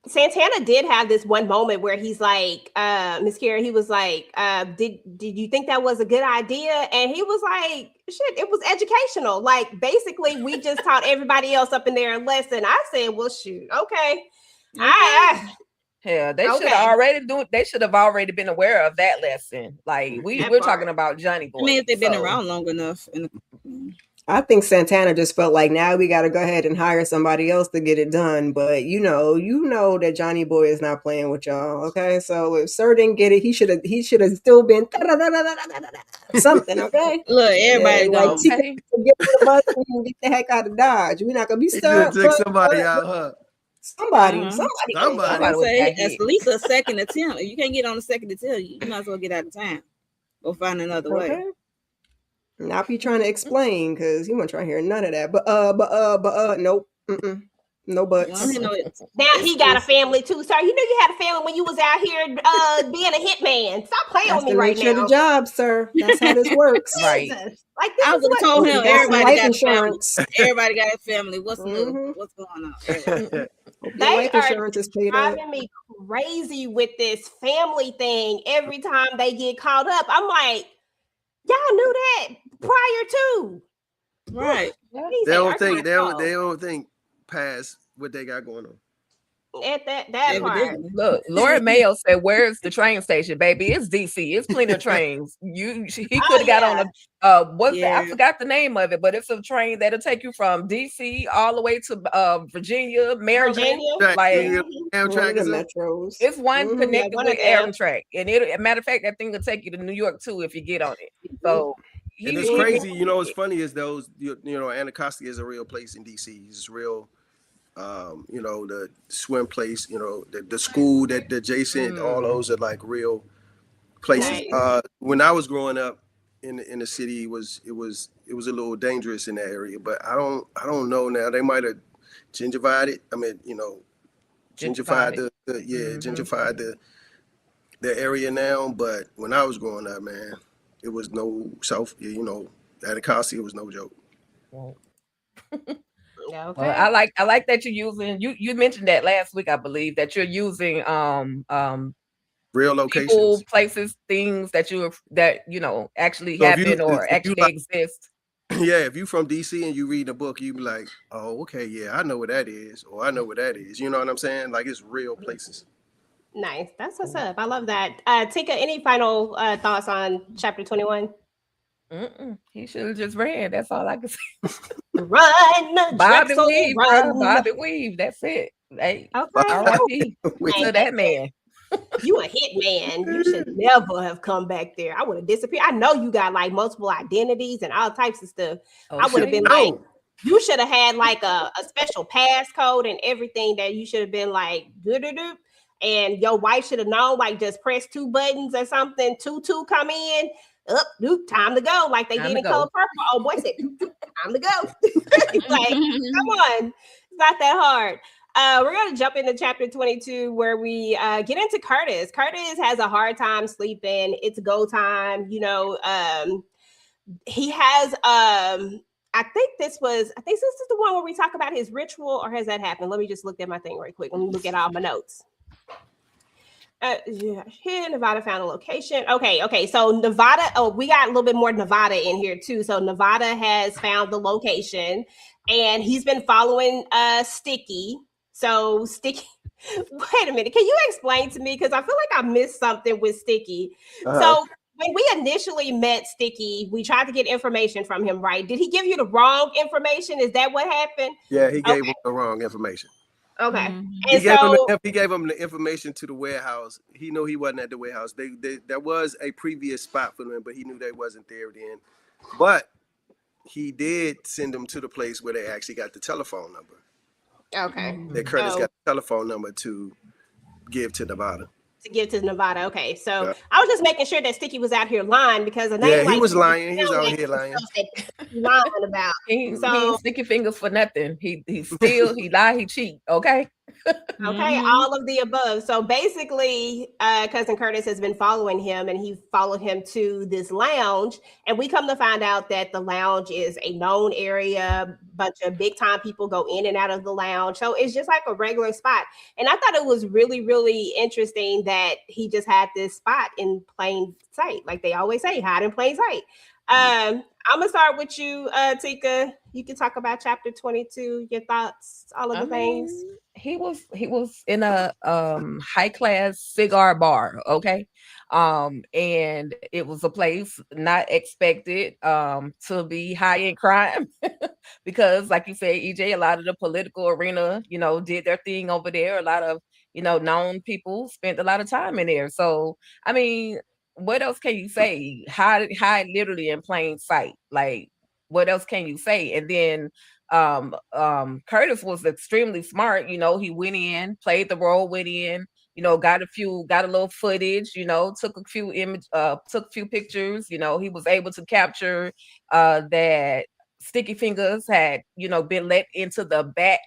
Santana did have this one moment where he's like, Miss Kara, he was like, did you think that was a good idea? And he was like, shit, it was educational. Like, basically, we just taught everybody else up in there a lesson. I said, well, shoot, okay. Yeah, they Okay. should have already They should have already been aware of that lesson. Like we're part. talking about Johnny Boy. I mean, if they've been so- around long enough. I think Santana just felt like now we got to go ahead and hire somebody else to get it done. But you know that Johnny Boy is not playing with y'all. Okay, so if Sir didn't get it, he should have still been something. Okay, Look, everybody like gone. Tika, get the bus and get the heck out of Dodge. We're not gonna be He stuck. just took somebody out, huh? Somebody. Somebody. I was say got hit. at least a second attempt. If you can't get on the second attempt, you might as well get out of town. Go find another way. Okay. Not be trying to explain because he wasn't trying to hear none of that. But nope. No buts. Now he got a family too, sir. You knew you had a family when you was out here being a hitman. Stop playing That's with me the right nature of now. the job, sir. That's how this works. Right. Jesus. Like this I is would what have told him You got some everybody life got insurance. family. Everybody got a family. What's new? What's going on? Hope your They life are insurance is paid up. driving me crazy with this family thing every time they get caught up. I'm like, y'all knew that prior to. Right. He They said, don't think "Arkansas." they don't think past what they got going on. At that part. Evidently. Look, Laura Mayo said, "Where's the train station, baby? It's DC. It's plenty of trains. He could have got on a what's that? I forgot the name of it, but it's a train that'll take you from DC all the way to Virginia, Maryland. Virginia? Like One of Amtrak the is up. metros. it's one connected one with of them. Amtrak, and it. Matter of fact, that thing will take you to New York too if you get on it. So And it's crazy, you know, what's funny is those, you know, Anacostia is a real place in DC. It's real, you know, the swim place, you know, the school that the adjacent, all those are like real places. Nice. When I was growing up in the city, it was a little dangerous in that area, but I don't know now. They might have gentrified it. I mean, you know, gentrified gentrified the area now. But when I was growing up, man, it was no South, you know, Anacostia was no joke. Well, Okay. I like that you're using you mentioned that last week, I believe, that you're using Real people, locations. places, things that you know actually So happen or if you actually like, exist. yeah, if you from DC and you read a book, you be like, oh, okay, yeah, I know what that is, or I know what that is. You know what I'm saying? Like it's real places. Nice. That's what's up. I love that. Tika, any final thoughts on chapter 21? He should have just ran. That's all I can say. Run, Bob and Drexel, weave, bro. run. Bob and weave. That's it. Hey, Okay. R.I.P. Wait. to that man. You a hit man. You should never have come back there. I would have disappeared. I know you got like multiple identities and all types of stuff. I would have been like, No. you should have had like a special passcode and everything that you should have been like, doo-doo-doo. And your wife should have known, like, just press 2 buttons or something. 2-2 come in. Up, doop, time to go. Like they Time did to in go. Color Purple. Oh, boy said, doop, doop, time to go. Like, come on. It's not that hard. We're going to jump into chapter 22 where we get into Curtis. Curtis has a hard time sleeping. It's go time. You know, he has, I think this is the one where we talk about his ritual, or has that happened? Let me just look at my thing right quick. Let me look at all my notes. Here, Nevada found a location. Okay. So Nevada, we got a little bit more Nevada in here too. So Nevada has found the location and he's been following Sticky. So Sticky, wait a minute. Can you explain to me? Because I feel like I missed something with Sticky. So when we initially met Sticky, we tried to get information from him, right? Did he give you the wrong information? Is that what happened? Yeah, he gave him the wrong information. Okay. Mhm. He And gave, so him he gave him the information to the warehouse. He knew he wasn't at the warehouse. There was a previous spot for them, but he knew they wasn't there then. But he did send them to the place where they actually got the telephone number. okay. That Curtis got the telephone number to give to Nevada. To give to Nevada. Okay. So Yeah. I was just making sure that Sticky was out here lying because a name Yeah, he like was lying. He was sound out like here lying. stuff that he lying about. He So ain't sticky fingers for nothing. He steal, he lie, he cheat. Okay. okay, all of the above. So basically, cousin Curtis has been following him, and he followed him to this lounge. And we come to find out that the lounge is a known area. Bunch of big time people go in and out of the lounge. So it's just like a regular spot. And I thought it was really, really interesting that he just had this spot in plain sight, like they always say, hide in plain sight. I'm gonna start with you, Tika. You can talk about chapter 22, your thoughts, all of the things. He was in a high class cigar bar, okay? And it was a place not expected to be high in crime because like you said, EJ, a lot of the political arena, you know, did their thing over there. A lot of, you know, known people spent a lot of time in there. So I mean, what else can you say? Hide literally in plain sight. Like, what else can you say? And then Curtis was extremely smart. You know, he went in, played the role, went in, you know, got a little footage, you know, took a few pictures. You know, he was able to capture that Sticky Fingers had, you know, been let into the back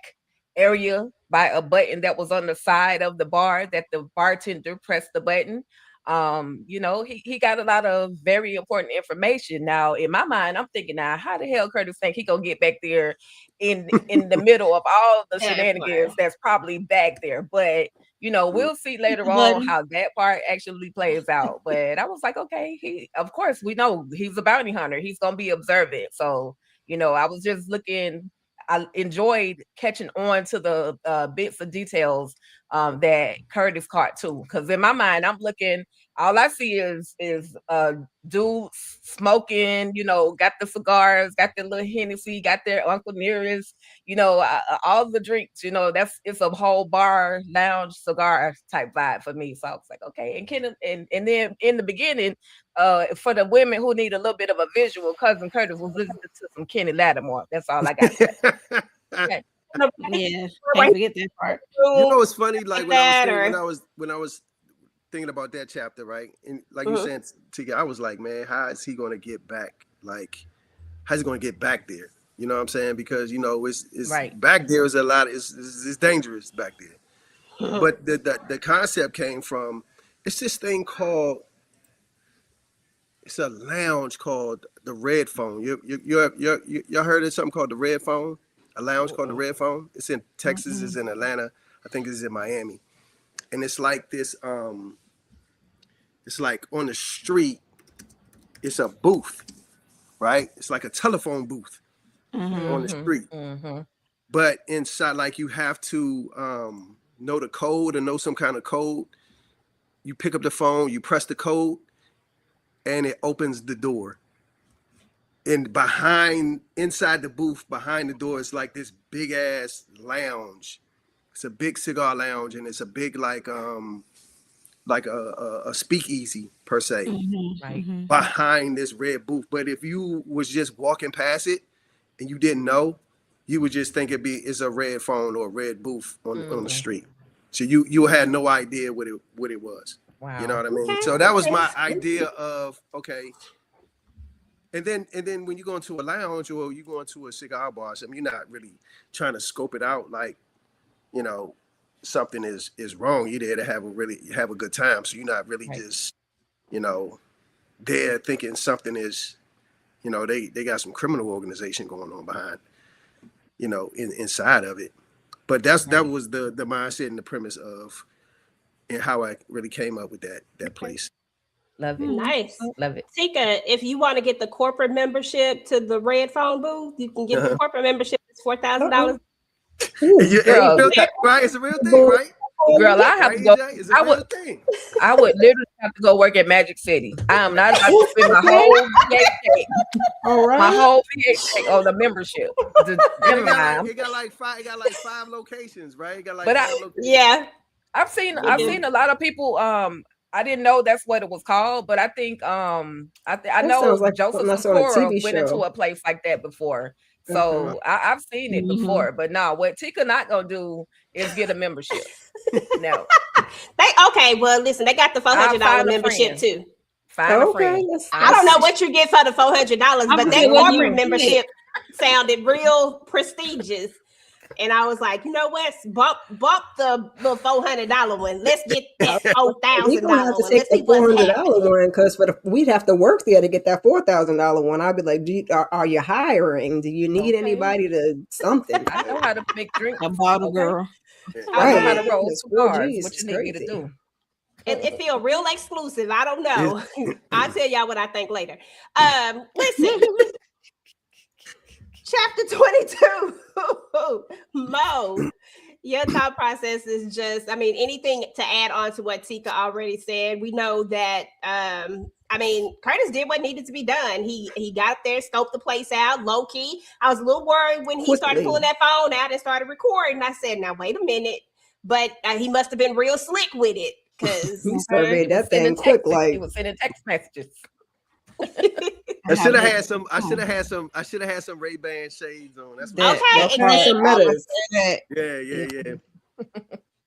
area by a button that was on the side of the bar that the bartender pressed the button. You know, he got a lot of very important information. Now, in my mind, I'm thinking, now, how the hell Curtis think he gonna get back there in the middle of all the shenanigans that's probably back there? But you know, we'll see later on how that part actually plays out. But I was like, okay, of course, we know he's a bounty hunter. He's gonna be observant. So, you know, I was just looking. I enjoyed catching on to the bits of details that Curtis caught too. Because in my mind, I'm looking all I see is dudes smoking, got the cigars, got their little Hennessy, got their Uncle Nearest, all the drinks, it's a whole bar, lounge, cigar type vibe for me. So I was like, okay. And then in the beginning, for the women who need a little bit of a visual, Cousin Curtis was listening to some Kenny Lattimore. That's all I got to say. Okay. Yeah, can't forget that part. You know, it's funny. Like when I was thinking about that chapter, right? And like you said, I was like, man, how is he going to get back? Like, how's he going to get back there? You know what I'm saying? Because it's right. Back there is a lot. It's dangerous back there. But the concept came from it's this thing called. It's a lounge called the Red Phone. You heard of something called the Red Phone? A lounge called the Red Phone. It's in Texas. It's in Atlanta. I think it's in Miami. And it's like this. It's like on the street. It's a booth, right? It's like a telephone booth on the street. But inside, like you have to know the code or know some kind of code. You pick up the phone. You press the code. And it opens the door. And inside the booth, behind the door, is like this big ass lounge. It's a big cigar lounge, and it's a big like a speakeasy per se, right behind this red booth. But if you was just walking past it and you didn't know, you would just think it's a red phone or a red booth on the street. So you had no idea what it was. Wow. You know what I mean? Okay. So that was my idea of okay. And then when you go into a lounge or you go into a cigar bar, or something, you're not really trying to scope it out like, something is wrong. You're there to have a good time. So you're not really just, there thinking something is, they got some criminal organization going on behind, inside of it. But that was the mindset and the premise of. And how I really came up with that place. Love it. Nice. Love it. Tika, if you want to get the corporate membership to the Red Phone booth, you can get the corporate membership. It's $4,000. Right? It's a real thing, right? Girl, I have to go. I would literally have to go work at Magic City. I am not about to spend my whole VA check, my whole VA check on the membership. It got like 5 locations, right? It got like 5 locations. Yeah. I've seen a lot of people. I didn't know that's what it was called, but I think I know like Joseph Sikora went into a place like that before. So I've seen it before, but no, what Tika not gonna do is get a membership. No. Well, listen, they got the $400 membership too. Find a friend. I don't know what you get for the $400, but that corporate membership sounded real prestigious. And I was like, you know what? Bump the $400 one. Let's get that $4,000. We're gonna have to take the $400 one because we'd have to work there to get that $4,000 one. I'd be like, are you hiring? Do you need anybody to something? I know how to make drinks. A bottle girl. I know how to roll cigars. What you need me to do? It feel real exclusive. I don't know. I'll tell y'all what I think later. Listen. Chapter 22, Mo, your thought process is just, anything to add on to what Tika already said. We know that, Curtis did what needed to be done. He got up there, scoped the place out, low key. I was a little worried when he started pulling that phone out and started recording. I said, now, wait a minute. But he must have been real slick with it because he surveyed that thing quick. He was sending text messages. I should have had some. I should have had some Ray-Ban shades on. That's okay. Yeah.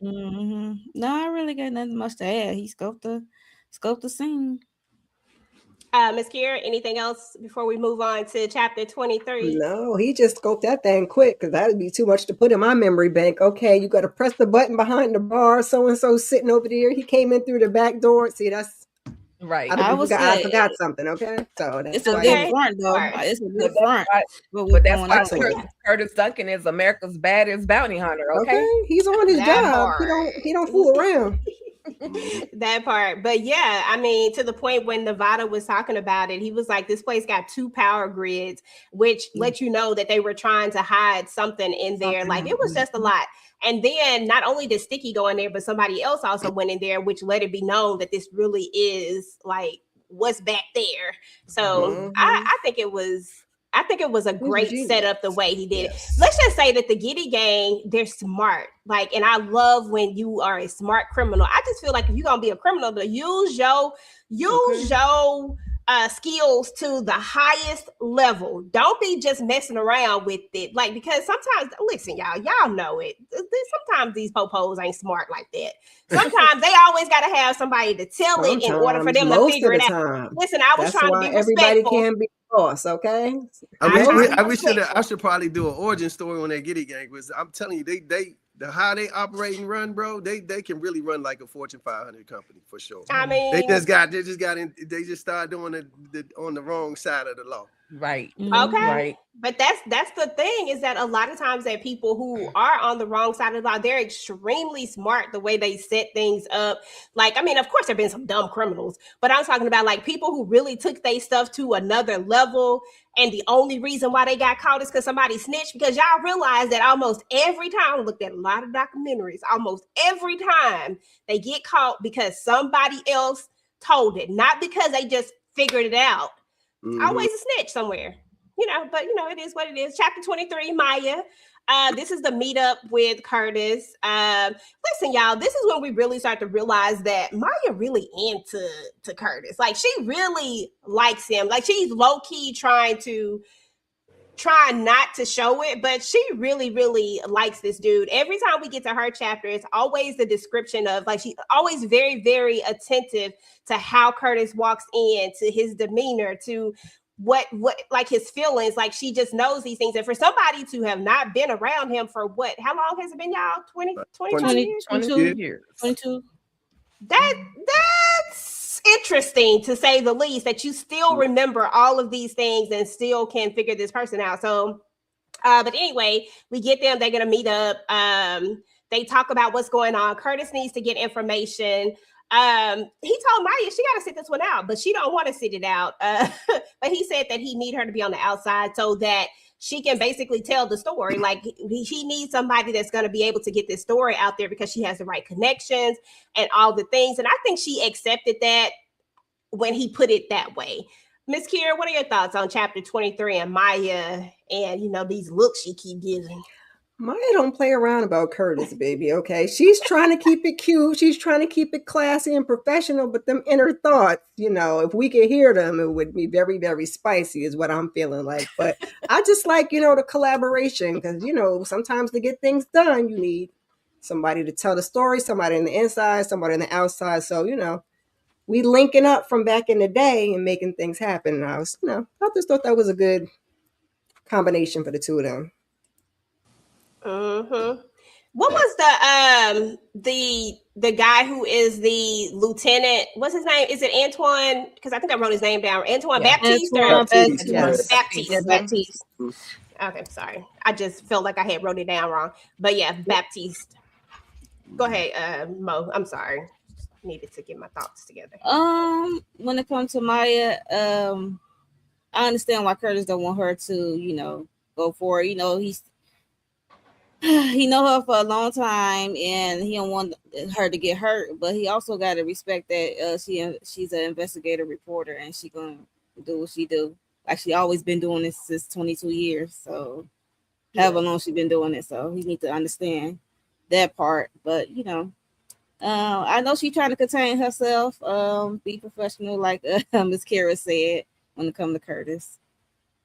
No, I really got nothing much to add. He scoped the scene. Ms. Kiera, anything else before we move on to chapter 23? No, he just scoped that thing quick because that'd be too much to put in my memory bank. Okay, you got to press the button behind the bar. So and so sitting over there. He came in through the back door. See, that's. Right. I forgot something, okay? So it's a good front, though. It's a good front. But that's why Curtis Duncan is America's baddest bounty hunter, okay? He's on his job. He don't fool around. That part. But yeah, I mean, to the point when Nevada was talking about it, he was like, this place got 2 power grids, which let you know that they were trying to hide something in there. Like it was just a lot. And then not only did Sticky go in there, but somebody else also went in there, which let it be known that this really is like what's back there. So I think it was a great setup the way he did it. Let's just say that the Giddy gang, they're smart. Like, and I love when you are a smart criminal. I just feel like if you're gonna be a criminal, to use your skills to the highest level. Don't be just messing around with it. Like, because sometimes, listen, y'all know it. Sometimes these popos ain't smart like that. Sometimes they always got to have somebody to tell it in order for them to figure it out. Listen, I was trying to be respectful. Everybody can be boss, okay? I should probably do an origin story on that Giddy gang, because I'm telling you, how they operate and run, bro, they can really run like a Fortune 500 company for sure. I mean, they just started doing it on the wrong side of the law. Right. Okay. Right. But that's the thing, is that a lot of times that people who are on the wrong side of the law, they're extremely smart the way they set things up. Like, I mean, of course, there have been some dumb criminals, but I'm talking about like people who really took their stuff to another level. And the only reason why they got caught is because somebody snitched. Because y'all realize that almost every time, I looked at a lot of documentaries, almost every time they get caught because somebody else told it, not because they just figured it out. Always a snitch somewhere, but it is what it is. Chapter 23, Maya. This is the meetup with Curtis. Listen, y'all, this is when we really start to realize that Maya really into Curtis. Like, she really likes him. Like, she's low-key trying not to show it, but she really, really likes this dude. Every time we get to her chapter, it's always the description of, like, she's always very, very attentive to how Curtis walks in, to his demeanor, to what like his feelings. Like, she just knows these things. And for somebody to have not been around him for how long has it been, y'all? 22 years? 22. That's interesting, to say the least, that you still remember all of these things and still can figure this person out. So, but anyway, we get them, they're going to meet up. They talk about what's going on. Curtis needs to get information. He told Maya she got to sit this one out, but she don't want to sit it out. But he said that he need her to be on the outside so that she can basically tell the story. Like, he needs somebody that's going to be able to get this story out there because she has the right connections and all the things. And I think she accepted that when he put it that way. Miss Kira, what are your thoughts on chapter 23 and Maya and, these looks she keep giving? Maya don't play around about Curtis, baby, okay? She's trying to keep it cute. She's trying to keep it classy and professional, but them inner thoughts, if we could hear them, it would be very, very spicy is what I'm feeling like. But I just like, the collaboration because, sometimes to get things done, you need somebody to tell the story, somebody on the inside, somebody on the outside. So, we linking up from back in the day and making things happen. And I was, I just thought that was a good combination for the two of them. What was the guy who is the lieutenant? What's his name? Is it Antoine? Because I think I wrote his name down. Antoine Baptiste or Baptiste? Baptiste. Okay, sorry. I just felt like I had wrote it down wrong. But yeah, Baptiste. Go ahead, Mo. I'm sorry. Needed to get my thoughts together. When it comes to Maya, I understand why Curtis don't want her to, go for it. He know her for a long time and he don't want her to get hurt, but he also got to respect that she's an investigative reporter and she gonna do what she do. Like, she always been doing this since 22 years. So however long she been doing it. So he need to understand that part. But I know she's trying to contain herself, be professional, like Miss Kara said when it comes to Curtis.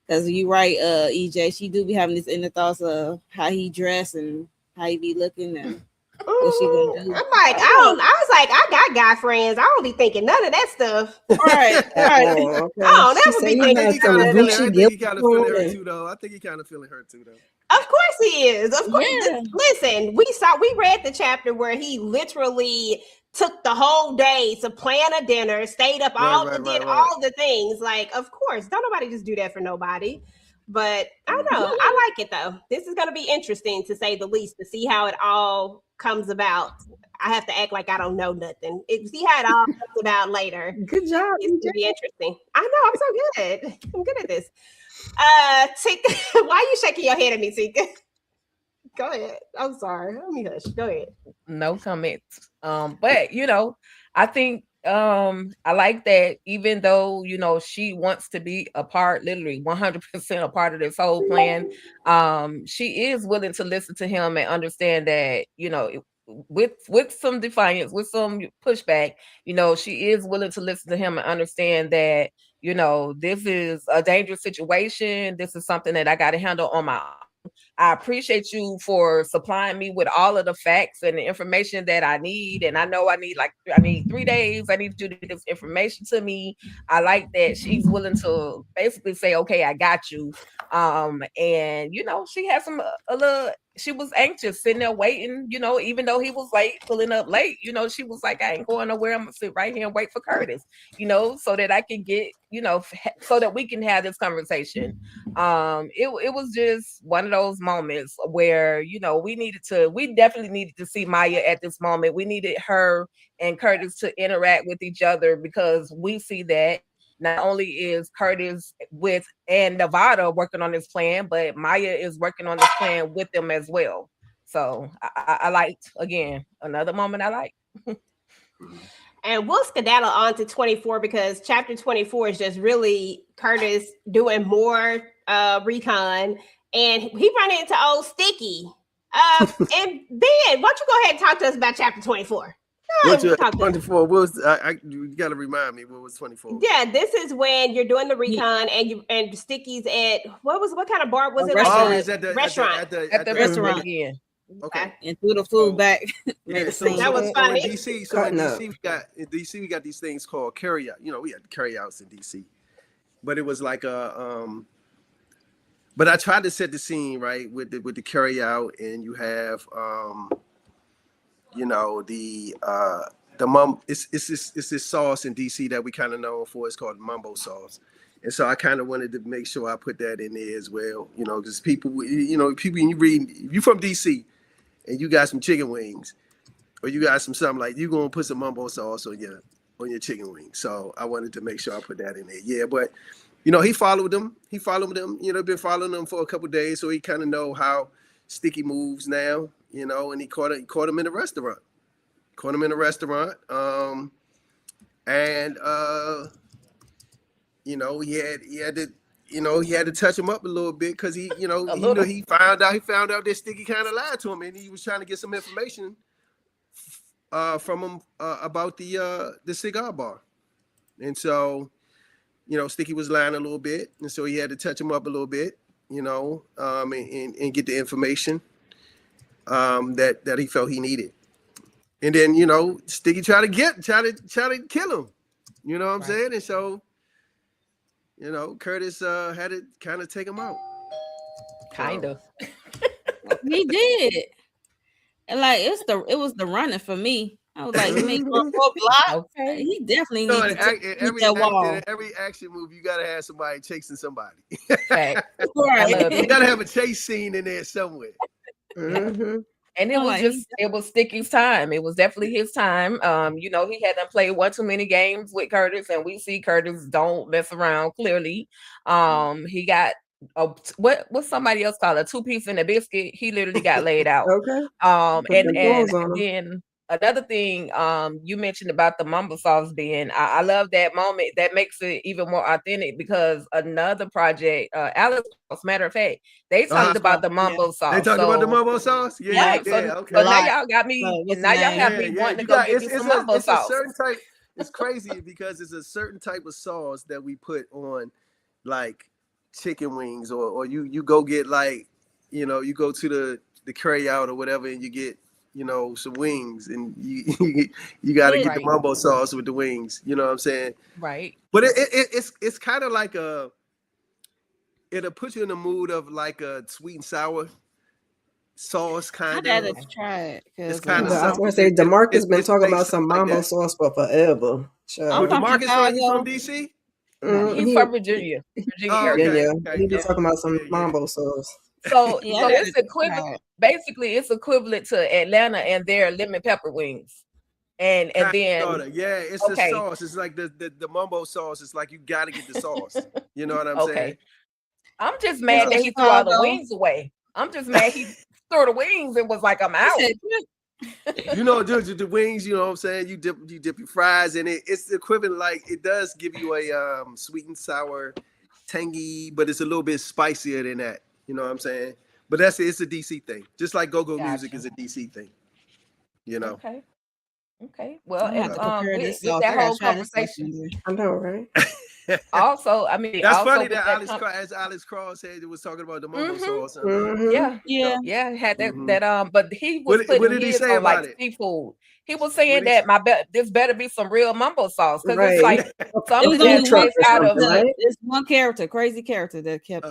Because you're right, EJ, she do be having this inner thoughts of how he dressed and how he be looking and what she gonna do. I'm like, I got guy friends. I don't be thinking none of that stuff. Right. I don't ever be thinking. I think he kind of feeling her too, though. I think he kind of feeling her too, though. Of course he is. Of course. Yeah. Listen, we read the chapter where he literally took the whole day to plan a dinner, stayed up all the things. Like, of course, don't nobody just do that for nobody. But I don't know. I like it though. This is going to be interesting to say the least, to see how it all comes about. I have to act like I don't know nothing. See how it all comes about later. Good job. It's going to be interesting. I know. I'm so good. I'm good at this. Tika, why are you shaking your head at me, Tika? Go ahead. I'm sorry. Let me hush. Go ahead. No comments. But I think I like that even though she wants to be a part, literally 100% a part of this whole plan. She is willing to listen to him and understand that, with some defiance, with some pushback, she is willing to listen to him and understand that, this is a dangerous situation. This is something that I got to handle on my own. I appreciate you for supplying me with all of the facts and the information that I need. And I know I need 3 days. I need you to get this information to me. I like that she's willing to basically say, okay, I got you. And she has she was anxious sitting there waiting, even though he was late, pulling up late, she was like, I ain't going nowhere. I'm gonna sit right here and wait for Curtis, so that I can get, so that we can have this conversation. It was just one of those moments where, we definitely needed to see Maya at this moment. We needed her and Curtis to interact with each other, because we see that not only is Curtis and Nevada working on this plan, but Maya is working on this plan with them as well. So I liked, again, another moment I like. And we'll skedaddle on to 24, because chapter 24 is just really Curtis doing more recon, and he run into old Sticky. And Ben, why don't you go ahead and talk to us about chapter 24? What's 24? You got to remind me, what was 24? Yeah, this is when you're doing the recon and Sticky's at what kind of bar was it? Oh, it's at the restaurant. At the restaurant again. Okay. And threw the food back. Yeah, that was funny. In DC, we got these things called carry out. We had carry outs in DC, but it was like but I tried to set the scene right with the carry out, and you have the mum. It's this sauce in DC that we kind of know for. It's called mumbo sauce. And so I kind of wanted to make sure I put that in there as well, because people, people, when you read, if you're from DC and you got some chicken wings, or you got something like, you're going to put some mumbo sauce on your chicken wings. So I wanted to make sure I put that in there. Yeah, but, he followed them. They've been following them for a couple of days. So he kind of know how Sticky moves now, and he caught him in a restaurant. He had to touch him up a little bit, because he found out that Sticky kind of lied to him, and he was trying to get some information from him about the cigar bar. And so, Sticky was lying a little bit, and so he had to touch him up a little bit, and get the information that he felt he needed. And then, Sticky tried to kill him. You know what I'm saying? And so, Curtis had to kind of take him out. Kind of. He did. And it was the running for me. I was like, make one more block. Okay. He definitely needs to hit that wall. Every action move, you gotta have somebody chasing somebody. Right. You gotta have a chase scene in there somewhere. Mm-hmm. And it was Sticky's time. It was definitely his time. He hadn't played one too many games with Curtis, and we see Curtis don't mess around. Clearly, he got what somebody else called a 2-piece and a biscuit. He literally got laid out. Okay. And then another thing, you mentioned about the mumbo sauce being, I love that moment. That makes it even more authentic, because another project, Alice, matter of fact, they talked about the mumbo sauce. They talked about the mumbo sauce? Yeah. Okay. But now y'all got me, now y'all have me wanting to go get some mumbo sauce. It's crazy, because it's a certain type of sauce that we put on, like, chicken wings, or you go get, like, you go to the carry out or whatever, and you get, some wings, and you got to get the mumbo sauce with the wings. You know what I'm saying? Right. But it's kind of like it'll put you in the mood of like a sweet and sour sauce kind of. I gotta try it. It's kind of. I was going to say, DeMarcus been talking about some mumbo sauce for forever. DeMarcus from DC? He's from Virginia. Virginia Oh, area. okay. Yeah. Okay. He be talking about some Yeah. mambo sauce. So Yeah, so I it's gotta equivalent. try it. Basically, it's equivalent to Atlanta and their lemon pepper wings. And then Sorta. Yeah, it's the okay, sauce. It's like the mumbo sauce. It's like you got to get the sauce. You know what I'm saying? okay. I'm just It's mad in that he threw all the Chicago. wings away. I'm just mad he threw the wings and was like, I'm I out. said, You know, the wings. You know what I'm saying? You dip your fries in it. It's the equivalent. Like it does give you a sweet and sour, tangy, but it's a little bit spicier than that. You know what I'm saying? But it's a DC thing. Just like go-go music Gotcha. is a DC thing. You know. Okay. Okay. Well, I have to prepare with this sauce. that I gotta whole try this sauce conversation, one day. I know, right? also, I mean, That's also funny with that that as Alex Cross said, it was talking about the mumbo Mhm. sauce. Yeah, Yeah. yeah, had that Mhm. but he was What putting did he his say on like about it? seafood. He was What saying he that this better be some real mumbo sauce because it's Right. like It something was that only one tastes out of something, character. right? It's one character, crazy character that kept.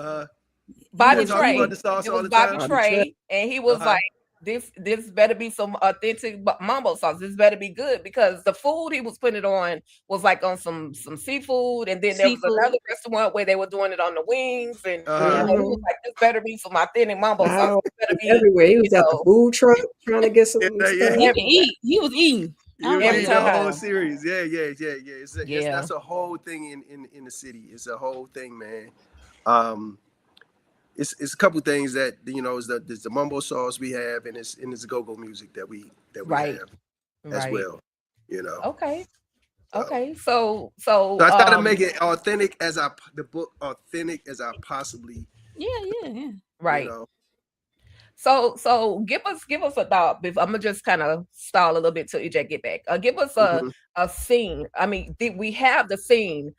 Bobby was- talking about Trey. the sauce It all was the Bobby time. Bobby Trey. Trey, and he was like, this better be some authentic mumbo sauce. This better be good because the food he was putting it on was like on some seafood, and then there was Seafood. another restaurant where they were doing it on the wings, and you know, he was Mhm. like, this better be some authentic mumbo sauce. Wow. This better He's be, everywhere. He you was at the know, food truck trying to get some Yeah, stuff. yeah. He can eat. He was eating. I You don't every need know. the whole time. series. Yeah. Yeah. That's a whole thing in the city. It's a whole thing, man. It's a couple things that you know is the mumbo sauce we have, and it's go-go music that we Right. have as Right. well. You know. Okay. So Okay. So I try to make it authentic as the book authentic as I possibly, Yeah. you right. know. So give us a thought. I'm gonna just kind of stall a little bit till EJ get back. Give us Mhm. a scene. I mean, we have the scene.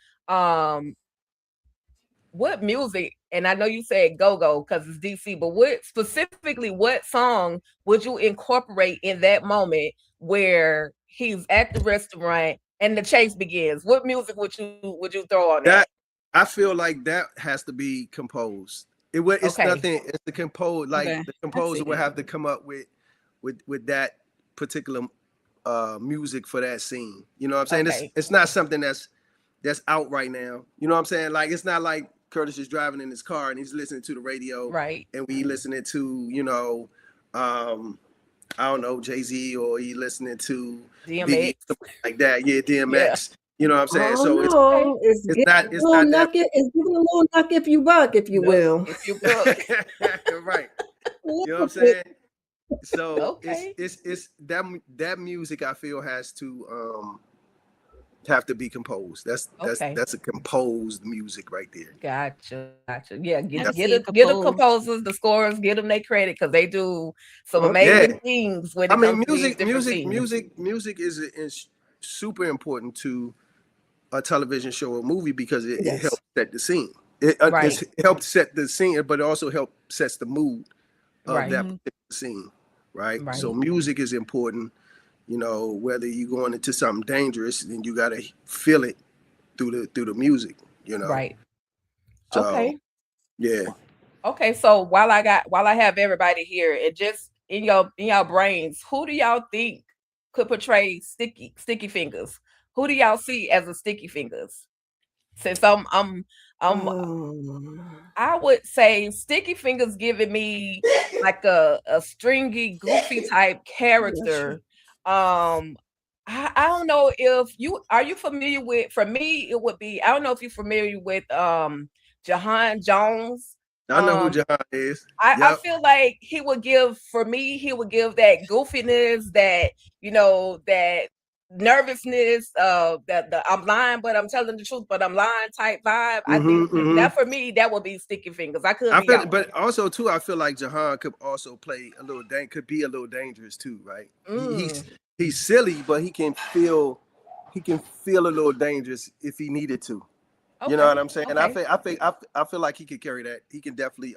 What music? And I know you said go because it's DC, but what song would you incorporate in that moment where he's at the restaurant and the chase begins? What music would you throw on that? That I feel like that has to be composed. It's Okay. nothing. It's the compose. Like Okay. the I composer see would that. have to come up with that particular music for that scene. You know what I'm saying? Okay. It's not something that's out right now. You know what I'm saying? Like it's not like Curtis is driving in his car and he's listening to the radio, Right. and we listening to I don't know, Jay-Z, or he listening to Biggie, DMX. something like that. Yeah, Yeah. DMX. You know what I'm saying? Oh So it's no, it's it's giving not a it's little not that nugget. It's giving a little nuck if you buck, if you will. If you look. right. A You know what little I'm bit. saying? So Okay. it's that music I feel has to have to be composed. Okay. That's a composed music right there. Gotcha. Yeah, I get can see the it get the composed. composers, the scorers, get them their credit because they do some Okay. Yeah. amazing things when I it mean, comes to these different scenes. music is super important to a television show or movie because it Yes. helps set the scene. It Right. helps set the scene, but it also helps sets the mood of Right. that particular scene, right? Right. So music is important. You know, whether you're going into something dangerous, then you gotta feel it through the music. You know, Right. so Okay. yeah. Okay. So while I have everybody here, and just in your brains, who do y'all think could portray sticky fingers? Who do y'all see as a sticky fingers? Since I'm Oh. I would say Sticky Fingers giving me like a stringy, goofy type character. I don't know if you familiar with, for me, it would be, I don't know if you're familiar with Jahan Jones. I know who Um John is. I Yep. feel like he would give that goofiness, that that nervousness, that the I'm lying, but I'm telling the truth, but I'm lying type vibe. I think that for me, that would be Sticky Fingers. I could be out. But also too, I feel like Jahan could also play could be a little dangerous too, right? He's silly, but he can feel a little dangerous if he needed to. You know what I'm saying? Okay. I feel like he could carry that. He can definitely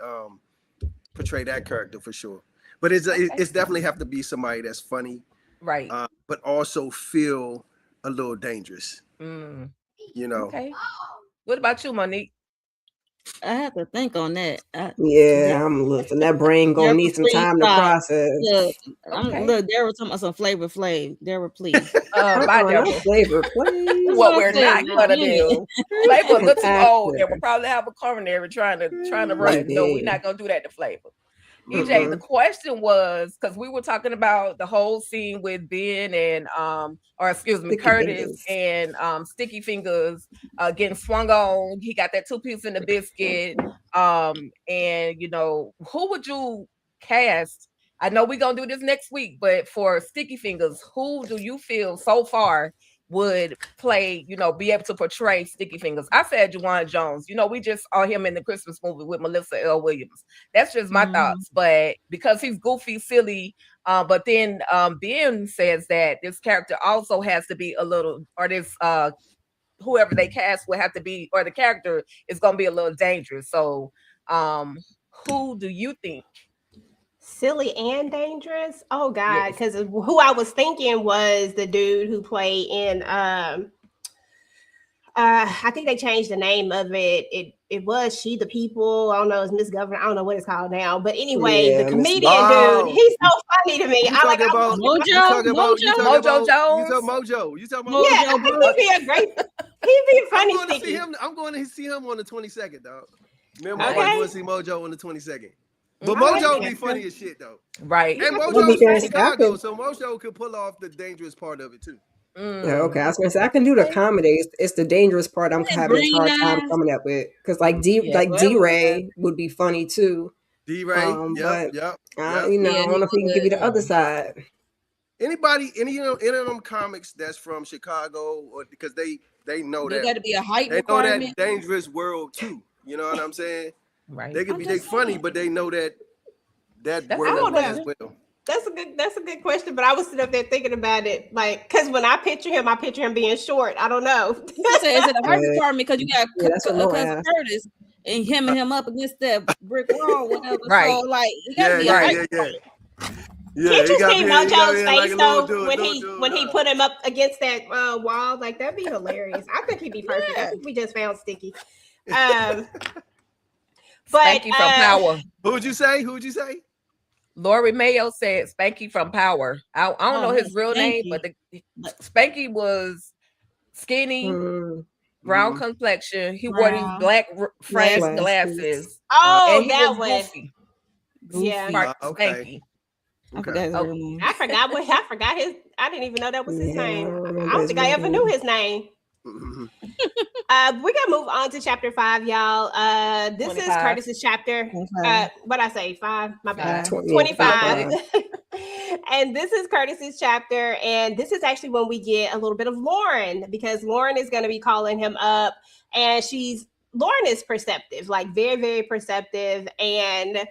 portray that character for sure. But it's definitely have to be somebody that's funny, Right. but also feel a little dangerous. You know. Okay. What about you, Monique? I have to think on that. Yeah, I'm looking. That brain gonna need some time to process. Look, Okay. look, Daryl talking about some Flavor Flav. Daryl, please. Bye, Not Deborah. Flavor Flav. What we're saying, not gonna man. do. Flavor a little too old. Actor. They will probably have a coronary trying to run. No, we're not gonna do that to Flavor. EJ, the question was because we were talking about the whole scene with Ben and or excuse me, Sticky Curtis Fingers. and Sticky Fingers getting swung on. He got that 2 piece in the biscuit. And you know, who would you cast? I know we're gonna do this next week, but for Sticky Fingers, who do you feel so far would play, you know, be able to portray Sticky Fingers? I said Juwan Jones. You know, we just saw him in the Christmas movie with Melissa L. Williams. That's just my thoughts. But because he's goofy, silly, but then Ben says that this character also has to be a little, or this whoever they cast will have to be, or the character is gonna be a little dangerous. So who do you think? Silly and dangerous. Oh God, because who I was thinking was the dude who played in I think they changed the name of it. It was She the People. I don't know, it's Miss Governor. I don't know what it's called now. But anyway, the comedian dude, he's so funny to me. You talking about Mojo Jones. Yeah, he'd be a great. He'd be a funny. I'm going to see him on the 22nd, dog. Remember, Okay. I'm going to see Mojo on the 22nd. But Mojo be funny as shit, though. Right. And Mojo's from Chicago, so Mojo could pull off the dangerous part of it, too. Yeah, okay. I was gonna say I can do the comedy. It's the dangerous part I'm having a hard time coming up with. Because like D-Ray would be funny too. D-Ray, yep. You know, I don't know if he can give you the other side. Anybody, any of them comics that's from Chicago, or because they know that got to be a height they requirement. know that dangerous world too. You know what I'm saying? Right. They could be funny, but they know that world as well. That's a good question, but I was sitting up there thinking about it, like, because when I picture him being short. I don't know. Is it a height requirement because you got cousin Curtis and him up against that brick wall, whatever. Right. So like, it got to be a height requirement. Yeah, Can't you see Mojo's face though like when he put him up against that wall? Like that'd be hilarious. I think he'd be perfect. I think we just found Sticky. But Spanky from Power. Who would you say? Lori Mayo said Spanky from Power. I don't know his real name, but Spanky was skinny, brown complexion. He wore these black framed glasses. Oh, and he that was one. goofy. Yeah. Spanky. I forgot his. I didn't even know that was his name. I don't think I ever knew his name. We're gonna move on to chapter 5, y'all. This 25. Is Curtis's chapter. What I say, 5? My bad. 25. And this is Curtis's chapter, and this is actually when we get a little bit of Lauren, because Lauren is going to be calling him up, and Lauren is perceptive, like very, very perceptive, and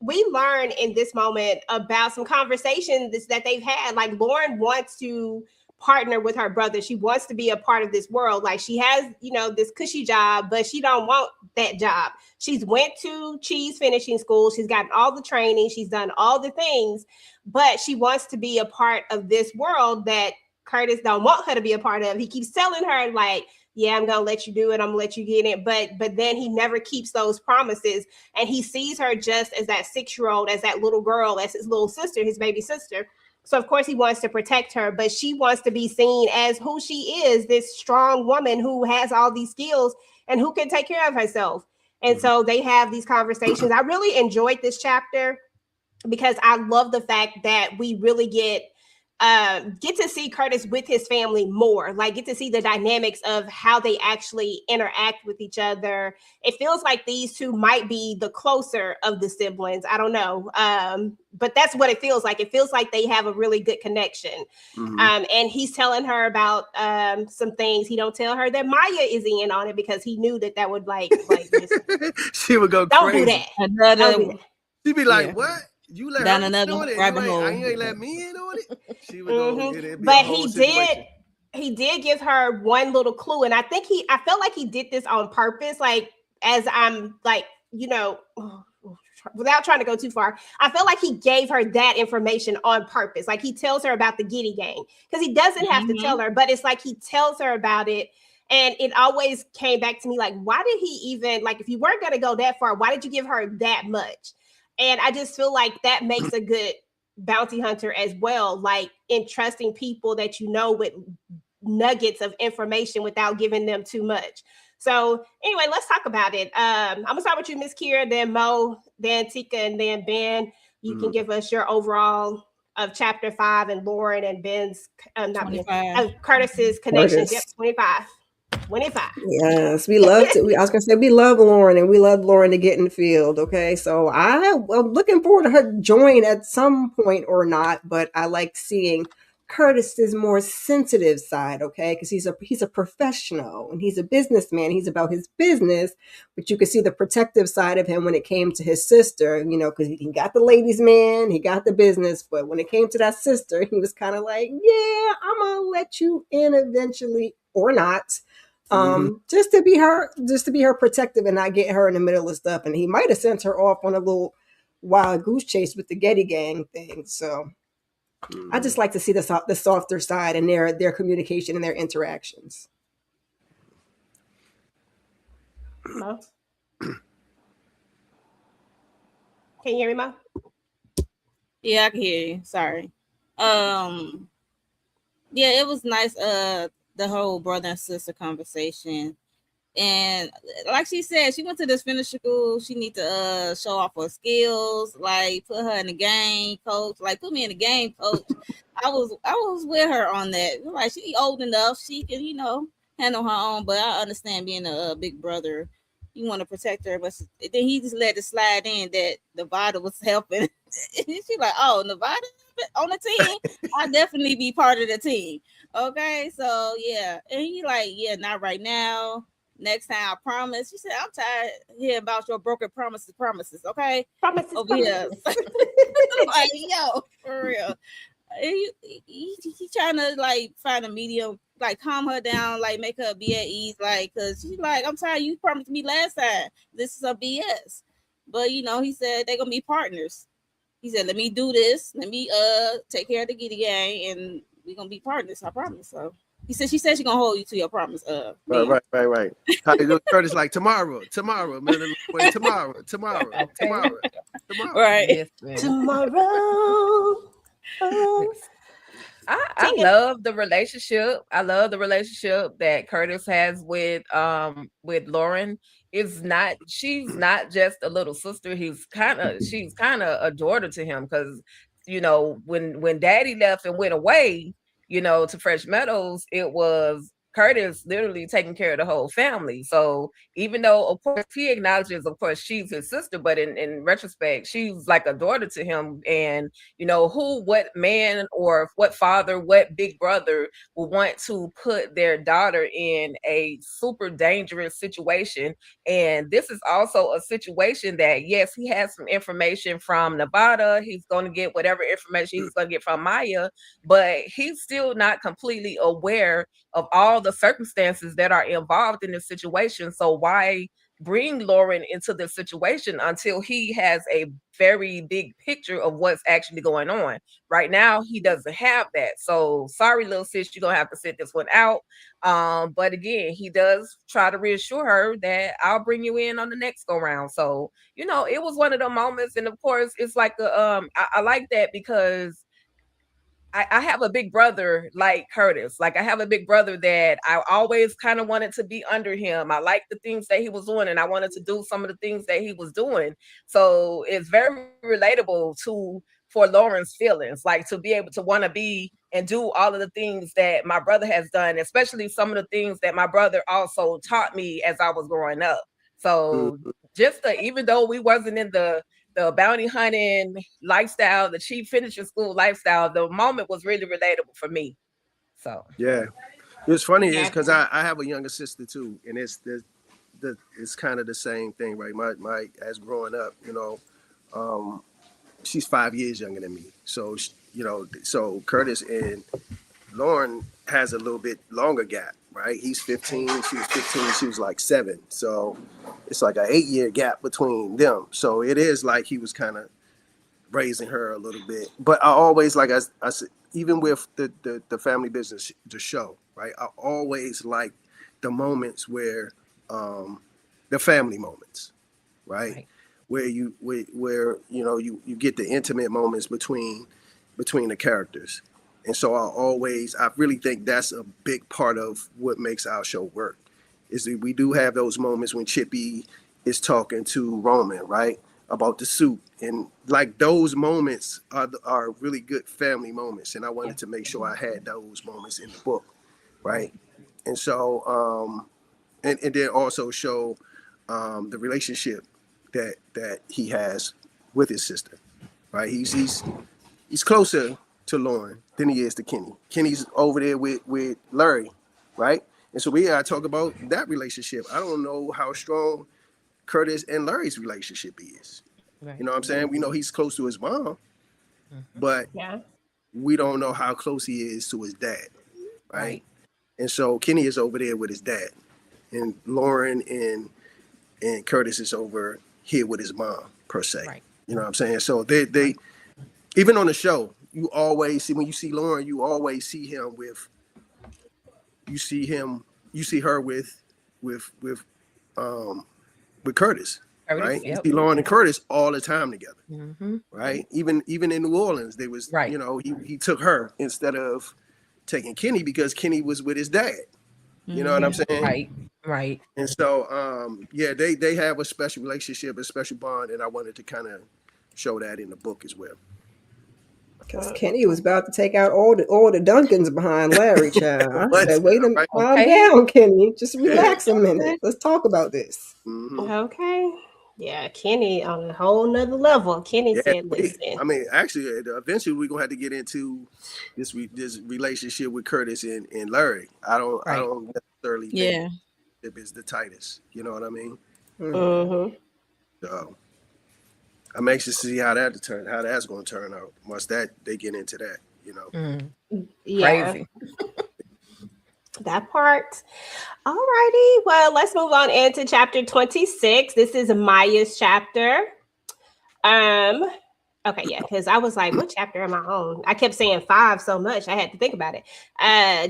we learn in this moment about some conversations that they've had. Like Lauren wants to partner with her brother. She wants to be a part of this world. Like she has, this cushy job, but she don't want that job. She's went to cheese finishing school. She's gotten all the training. She's done all the things, but she wants to be a part of this world that Curtis don't want her to be a part of. He keeps telling her like, yeah, I'm going to let you do it. I'm going to let you get it. But then he never keeps those promises. And he sees her just as that 6-year-old, as that little girl, as his little sister, his baby sister. So, of course, he wants to protect her, but she wants to be seen as who she is, this strong woman who has all these skills and who can take care of herself. And so they have these conversations. I really enjoyed this chapter because I love the fact that we really get to see Curtis with his family more, like get to see the dynamics of how they actually interact with each other. It feels like these two might be the closer of the siblings. I don't know. But that's what it feels like. It feels like they have a really good connection. And he's telling her about some things. He don't tell her that Maya is in on it because he knew that would like she would go don't crazy. Do that. Don't do that. She'd be like, what? You let down her another do it? rabbit hole. You ain't let me in on it? She would go, but he did give her one little clue. And I felt like he did this on purpose. Like, as I'm like, without trying to go too far, I felt like he gave her that information on purpose. Like he tells her about the Giddy gang because he doesn't have to tell her, but it's like he tells her about it. And it always came back to me like, why did he even, like, if you weren't going to go that far, why did you give her that much? And I just feel like that makes a good bounty hunter as well, like entrusting people that you know with nuggets of information without giving them too much. So anyway, let's talk about it. I'm gonna start with you, Miss Kira, then Mo, then Tika, and then Ben. You can give us your overall of chapter 5 and Lauren and Ben's Curtis's connections. Yep, 25. Yes, we love to. I was gonna say we love Lauren, and we love Lauren to get in the field. Okay, so I'm looking forward to her join at some point or not, but I like seeing Curtis's more sensitive side. Okay, because he's a professional and he's a businessman. He's about his business, but you could see the protective side of him when it came to his sister. You know, because he got the ladies' man, he got the business, but when it came to that sister, he was kind of like, "Yeah, I'm gonna let you in eventually or not." Just to be her protective and not get her in the middle of stuff. And he might have sent her off on a little wild goose chase with the Getty Gang thing. So I just like to see the softer side and their communication and their interactions. Mo? Can you hear me, Mo? Yeah, I can hear you. Sorry. Yeah, it was nice. The whole brother and sister conversation, and like she said, she went to this finisher school. She need to show off her skills, like put her in the game, coach. Like put me in the game, coach. I was with her on that. Like she old enough, she can handle her own. But I understand being a big brother, you want to protect her. But then he just let it slide in that Nevada was helping. She's like, oh, Nevada on the team, I'll definitely be part of the team. Okay, so yeah, and he like, yeah, not right now. Next time, I promise. She said, I'm tired of hearing about your broken promises. Okay, Promises. Here. Like, yo, for real. He trying to like find a medium, like calm her down, like make her be at ease, like, cause she's like, I'm tired. You promised me last time. This is some BS. But he said they're gonna be partners. He said, let me do this. Let me take care of the Giddy Gang, and we're gonna be partners. I promise. So she said she's gonna hold you to your promise. Right. How they do Curtis like tomorrow, man, tomorrow. Right. Yes, Tomorrow. I love the relationship. I love the relationship that Curtis has with Lauren. She's not just a little sister. She's kind of a daughter to him, because when Daddy left and went away, to Fresh Meadows, it was Curtis literally taking care of the whole family. So even though, of course, he acknowledges, of course, she's his sister, but in retrospect, she's like a daughter to him. And, what man or what father, what big brother will want to put their daughter in a super dangerous situation? And this is also a situation that, yes, he has some information from Nevada. He's going to get whatever information he's going to get from Maya, but he's still not completely aware of all the circumstances that are involved in this situation. So why bring Lauren into this situation until he has a very big picture of what's actually going on? Right now, he doesn't have that. So sorry, little sis, you're gonna have to sit this one out. But again, he does try to reassure her that I'll bring you in on the next go round. So it was one of the moments. And of course, it's like I like that because I have a big brother like Curtis. Like I have a big brother that I always kind of wanted to be under him. I liked the things that he was doing, and I wanted to do some of the things that he was doing. So it's very relatable for Lauren's feelings, like to be able to want to be and do all of the things that my brother has done, especially some of the things that my brother also taught me as I was growing up. So even though we wasn't in the bounty hunting lifestyle, the chief finishing school lifestyle, the moment was really relatable for me. So yeah, it's funny is because I have a younger sister too, and it's kind of the same thing, right? My as growing up, she's 5 years younger than me, so so Curtis and Lauren has a little bit longer gap, right? He's 15, she was 15, she was like 7, so it's like an 8-year gap between them. So it is like he was kind of raising her a little bit. But I always, like I said, even with the family business, the show, right? I always like the moments where the family moments, right? Where you get the intimate moments between the characters. And so I really think that's a big part of what makes our show work, is that we do have those moments when Chippy is talking to Roman, right, about the suit, and like those moments are really good family moments, and I wanted to make sure I had those moments in the book, right? And so and then also show the relationship that he has with his sister, right? He's closer to Lauren than he is to Kenny. Kenny's over there with Larry, right? And so we gotta talk about that relationship. I don't know how strong Curtis and Larry's relationship is. You know what I'm saying? We know he's close to his mom, but we don't know how close he is to his dad, right? And so Kenny is over there with his dad, and Lauren and Curtis is over here with his mom, per se. You know what I'm saying? So they even on the show, you always see, when you see Lauren, you always see him with, you see her with Curtis, right? You see Lauren and Curtis all the time together, right? Even in New Orleans, they was, you know, he took her instead of taking Kenny because Kenny was with his dad. You know what I'm saying? Right. And so, they have a special relationship, a special bond, and I wanted to kind of show that in the book as well. Because Kenny was about to take out all the Duncans behind Larry, child. I said, wait a minute, calm down, Kenny. Just relax a minute. Let's talk about this. Okay. Yeah, Kenny on a whole nother level. Kenny said, listen. I mean, actually, eventually we're going to have to get into this relationship with Curtis and Larry. I don't necessarily think it is the tightest. You know what I mean? So I'm anxious to see how that's going to turn out once they get into that, you know. Crazy. That part. Alrighty. Well, let's move on into chapter 26. This is Maya's chapter. Okay, yeah, because I was like, what chapter am I on? I kept saying 5 so much, I had to think about it.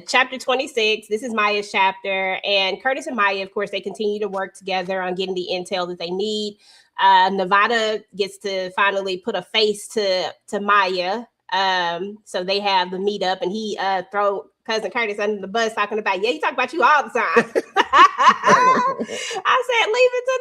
Chapter 26, this is Maya's chapter, and Curtis and Maya, of course, they continue to work together on getting the intel that they need. Nevada gets to finally put a face to Maya. So they have the meetup, and he throw cousin Curtis under the bus talking about, he talk about you all the time. I said, leave it to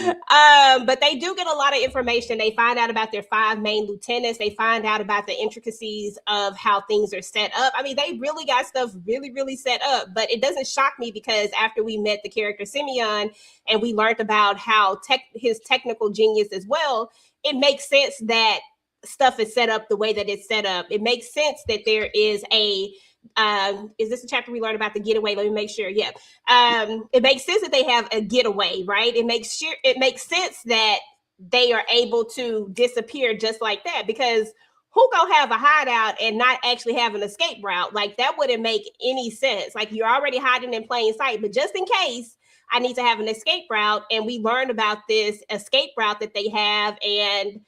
Nevada. But they do get a lot of information. They find out about their 5 main lieutenants. They find out about the intricacies of how things are set up. I mean, they really got stuff really, really set up, but it doesn't shock me because after we met the character Simeon and we learned about how his technical genius as well, it makes sense that stuff is set up the way that it's set up. It makes sense that there is is this a chapter we learned about the getaway? Let me make sure. Yeah. It makes sense that they have a getaway, right? It makes sense that they are able to disappear just like that, because who gonna have a hideout and not actually have an escape route? Like, that wouldn't make any sense. Like, you're already hiding in plain sight, but just in case, I need to have an escape route. And we learned about this escape route that they have, and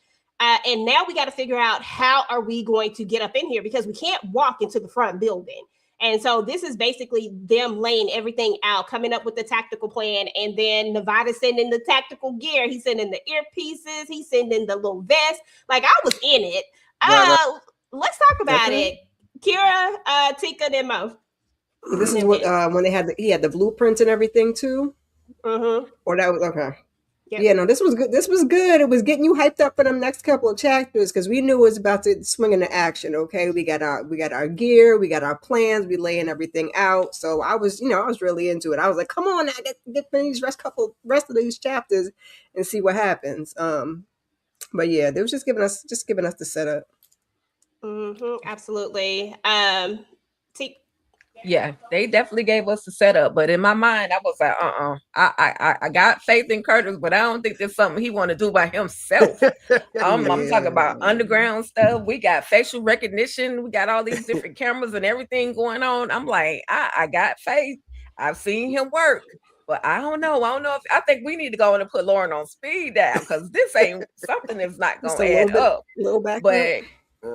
now we got to figure out how are we going to get up in here, because we can't walk into the front building. And so this is basically them laying everything out, coming up with the tactical plan. And then Nevada's sending the tactical gear. He's sending the earpieces. He's sending the little vest. Like, I was in it. Let's talk about it. Kira, Tika, and Mo. This is what when he had the blueprints and everything too. Or that was okay. Yep. Yeah, no, this was good. This was good. It was getting you hyped up for them next couple of chapters because we knew it was about to swing into action. Okay, we got our gear, we got our plans, we laying everything out. So I was really into it. I was like, come on, now get these rest of these chapters and see what happens. But yeah, they was just giving us the setup. Absolutely. Yeah, they definitely gave us the setup, but in my mind, I was like, I got faith in Curtis, but I don't think there's something he want to do by himself. I'm talking about underground stuff. We got facial recognition. We got all these different cameras and everything going on. I'm like, I got faith. I've seen him work, but I don't know. I think we need to go in and put Lauren on speed dial because this ain't something that's not going to add up. Little back but. up.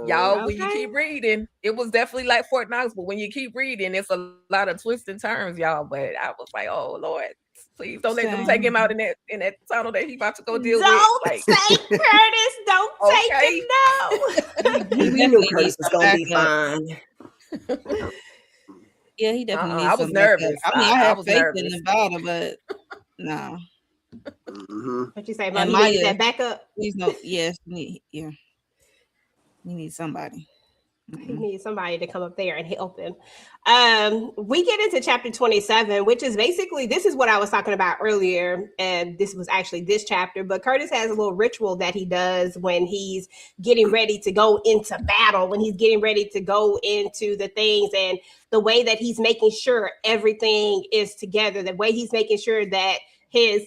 Y'all, when you Okay. keep reading, it was definitely like Fort Knox, but when you keep reading, it's a lot of twists and turns, y'all. But I was like, oh Lord, please don't let them take him out in that tunnel that he about to go deal with. Don't Like, say Curtis. Don't take okay. it. No. We knew Curtis was gonna be fine. Yeah, he definitely I needs was some backup. nervous. I mean, I I have was faith nervous. in Nevada, but no. What you say, And Mom? He Maya, needs that backup. please no. Yes, he needs somebody. He needs somebody to come up there and help him. We get into chapter 27, which is basically, this is what I was talking about earlier, and this was actually this chapter, but Curtis has a little ritual that he does when he's getting ready to go into battle, when he's getting ready to go into the things, and the way that he's making sure everything is together, the way he's making sure that his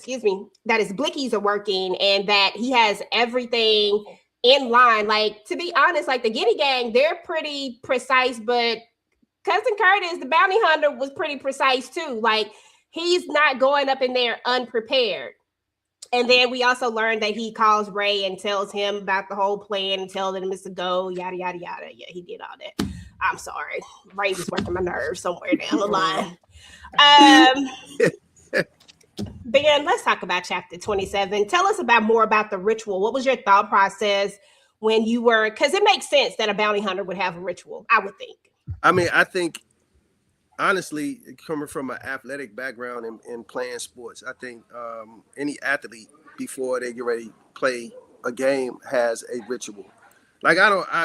blickies are working and that he has everything in line. Like, to be honest, like the Giddy Gang, they're pretty precise, but Cousin Curtis, the bounty hunter, was pretty precise too. Like, he's not going up in there unprepared. And then we also learned that he calls Ray and tells him about the whole plan and tells him it's a go, yada, yada, yada. Yeah, he did all that. I'm sorry. Ray was working my nerves somewhere down the line. Ben, let's talk about chapter 27. Tell us more about the ritual. What was your thought process when you were, because it makes sense that a bounty hunter would have a ritual, I would think. I mean, I think, honestly, coming from an athletic background and playing sports, I think any athlete, before they get ready to play a game, has a ritual. Like,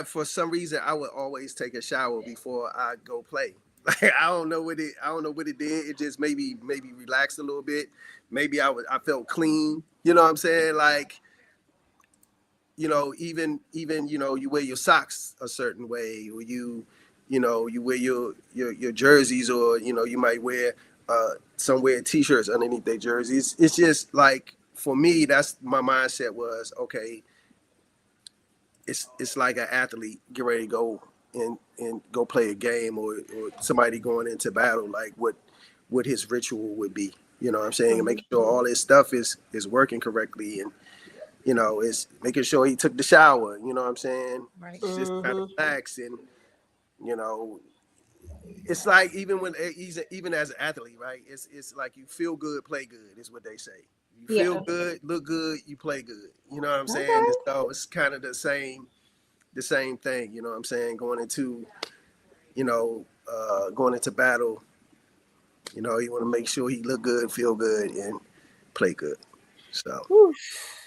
for some reason, I would always take a shower before I go play. Like, I don't know what it did. It just maybe relaxed a little bit. Maybe I felt clean. You know what I'm saying? Like, even you wear your socks a certain way, or you wear your jerseys, or you might wear wear t-shirts underneath their jerseys. It's just like, for me, that's my mindset was, okay, it's like an athlete get ready to go and go play a game, or somebody going into battle, like what his ritual would be, you know what I'm saying, and making sure all his stuff is working correctly, and is making sure he took the shower, you know what I'm saying, Right. just kind of relax, and it's like, even as an athlete, right, it's like you feel good, play good, is what they say. You feel good, look good, you play good, you know what I'm saying. So it's kind of the same thing, you know what I'm saying, going into battle, you want to make sure he look good, feel good, and play good. So Oh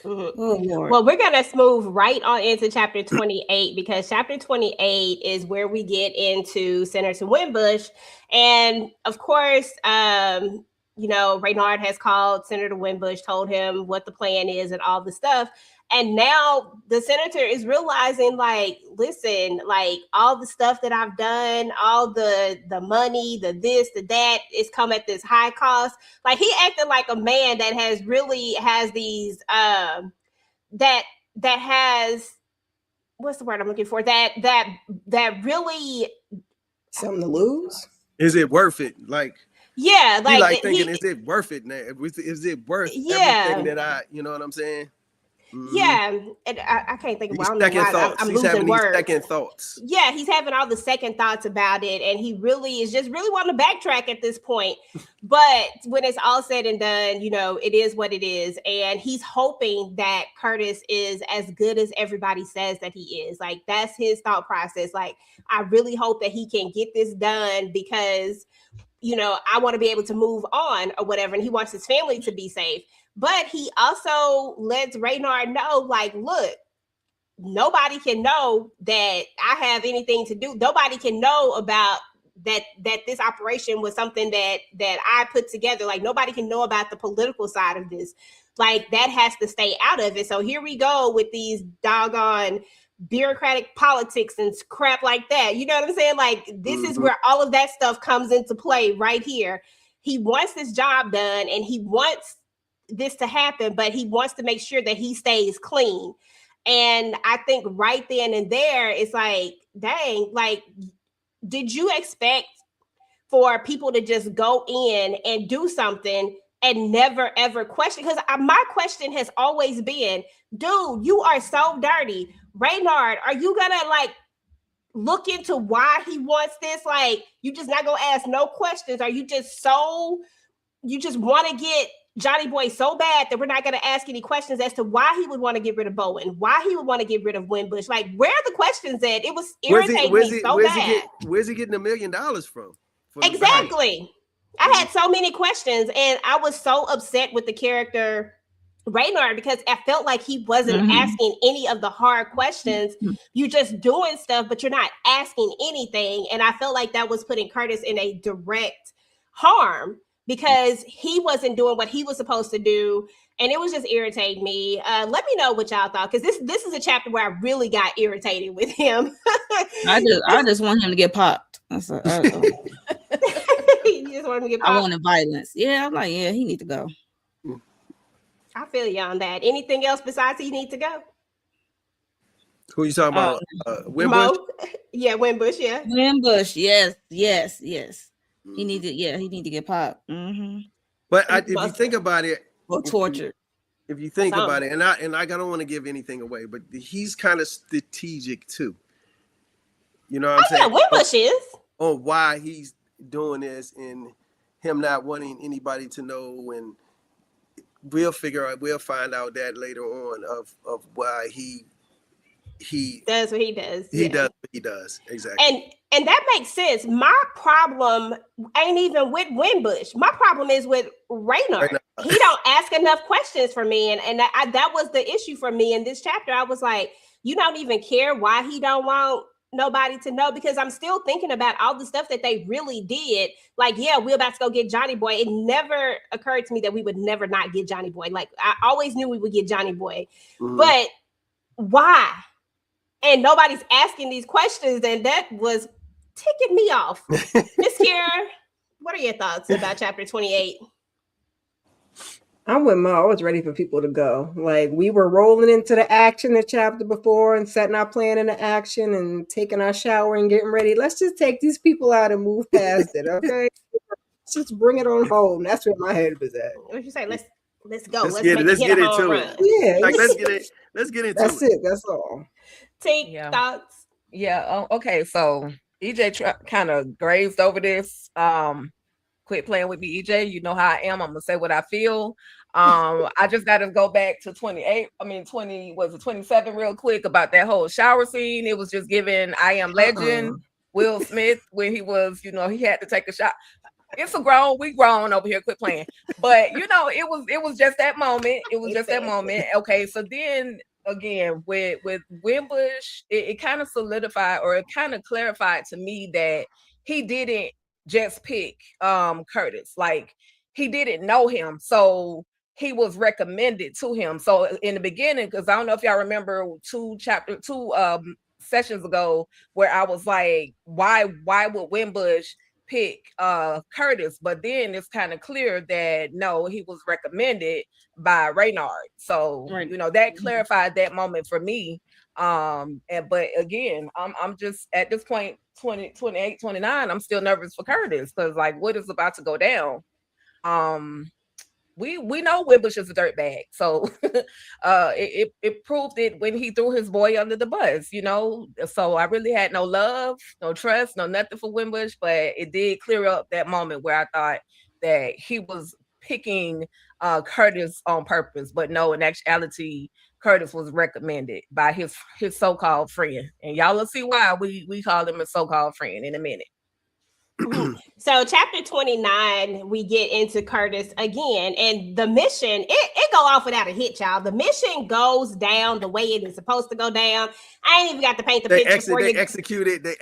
Lord. Well, we're going to move right on into chapter 28, because chapter 28 is where we get into Senator Winbush. And of course, Raynard has called Senator Winbush, told him what the plan is and all the stuff. And now the senator is realizing, like, listen, like, all the stuff that I've done, all the money, the this, the that, is come at this high cost. Like, he acted like a man that has these that has, what's the word I'm looking for? That really Something to lose. is it worth it? Like, yeah, like thinking, is it worth it now? Is it worth everything that I, you know what I'm saying? Mm-hmm. Yeah, and I can't think of why. I'm he's losing having words. these second thoughts. Yeah, he's having all the second thoughts about it, and he really is just really wanting to backtrack at this point. But when it's all said and done, it is what it is, and he's hoping that Curtis is as good as everybody says that he is. Like, that's his thought process. Like, I really hope that he can get this done, because I want to be able to move on or whatever, and he wants his family to be safe. But he also lets Raynard know, like, look, nobody can know that I have anything to do. Nobody can know about that this operation was something that I put together. Like, nobody can know about the political side of this. Like, that has to stay out of it. So here we go with these doggone bureaucratic politics and crap like that. You know what I'm saying? Like, this is where all of that stuff comes into play right here. He wants this job done, and he wants this to happen, but he wants to make sure that he stays clean. And I think right then and there, it's like, dang, like, did you expect for people to just go in and do something and never ever question. Because my question has always been, dude, you are so dirty. Reynard, are you gonna like look into why he wants this? Like, you just not gonna ask no questions? Are you just want to get Johnny Boy so bad that we're not going to ask any questions as to why he would want to get rid of Bowen, why he would want to get rid of Wimbush? Like, where are the questions at? It was irritating me so bad. Where's he getting $1 million from? Exactly. I had so many questions, and I was so upset with the character Reynard because I felt like he wasn't asking any of the hard questions. You're just doing stuff, but you're not asking anything. And I felt like that was putting Curtis in a direct harm, because he wasn't doing what he was supposed to do, and it was just irritating me. Let me know what y'all thought, because this is a chapter where I really got irritated with him. I just want him to get popped. You just want him to get popped? I wanted violence. Yeah, I'm like, yeah, he need to go. I feel you on that. Anything else besides he need to go? Who you talking about? Wimbush? Yeah, Wimbush. Yeah, Wimbush. Yes. He need to get popped. But if you think about it, or tortured. If you think about it, and I don't want to give anything away, but he's kind of strategic too. You know what I'm saying? Yeah, Wimbush is. On why he's doing this, and him not wanting anybody to know, and we'll find out that later on of why he does what he does. He does what he does. Exactly. And that makes sense. My problem ain't even with Wimbush. My problem is with Reynard. He don't ask enough questions for me. And that was the issue for me in this chapter. I was like, you don't even care why he don't want nobody to know, because I'm still thinking about all the stuff that they really did. Like, yeah, we're about to go get Johnny Boy. It never occurred to me that we would never not get Johnny Boy. Like, I always knew we would get Johnny Boy. But why? And nobody's asking these questions, and that was ticking me off. Miss Kira, what are your thoughts about chapter 28? I'm with Mo. I was ready for people to go. Like, we were rolling into the action the chapter before and setting our plan into action and taking our shower and getting ready. Let's just take these people out and move past it, okay? Let's just bring it on home. That's where my head was at. What you say? Let's go. Let's get into it. Yeah, like, let's get into it. That's it. That's all. Take thoughts. Yeah. Okay. So EJ kind of grazed over this. Quit playing with me, EJ. You know how I am. I'm gonna say what I feel. I just got to go back to 27 real quick about that whole shower scene. It was just giving I Am Legend Will Smith when he was, he had to take a shot. It's we grown over here. Quit playing. But it was just that moment. It was just that moment. Okay, so then again with Wimbush, it kind of solidified, or it kind of clarified to me that he didn't just pick Curtis. Like, he didn't know him, so he was recommended to him. So in the beginning, because I don't know if y'all remember two sessions ago where I was like, why would Wimbush pick Curtis? But then it's kind of clear that no, he was recommended by Reynard. So that clarified that moment for me. But again, I'm just at this point 28, 29, I'm still nervous for Curtis, because like, what is about to go down? We know Wimbush is a dirtbag, so it proved it when he threw his boy under the bus, So I really had no love, no trust, no nothing for Wimbush, but it did clear up that moment where I thought that he was picking Curtis on purpose, but no, in actuality, Curtis was recommended by his so-called friend, and y'all will see why we call him a so-called friend in a minute. So chapter 29, we get into Curtis again, and the mission, it go off without a hitch, y'all. The mission goes down the way it is supposed to go down. I ain't even got to paint the picture for you. They executed to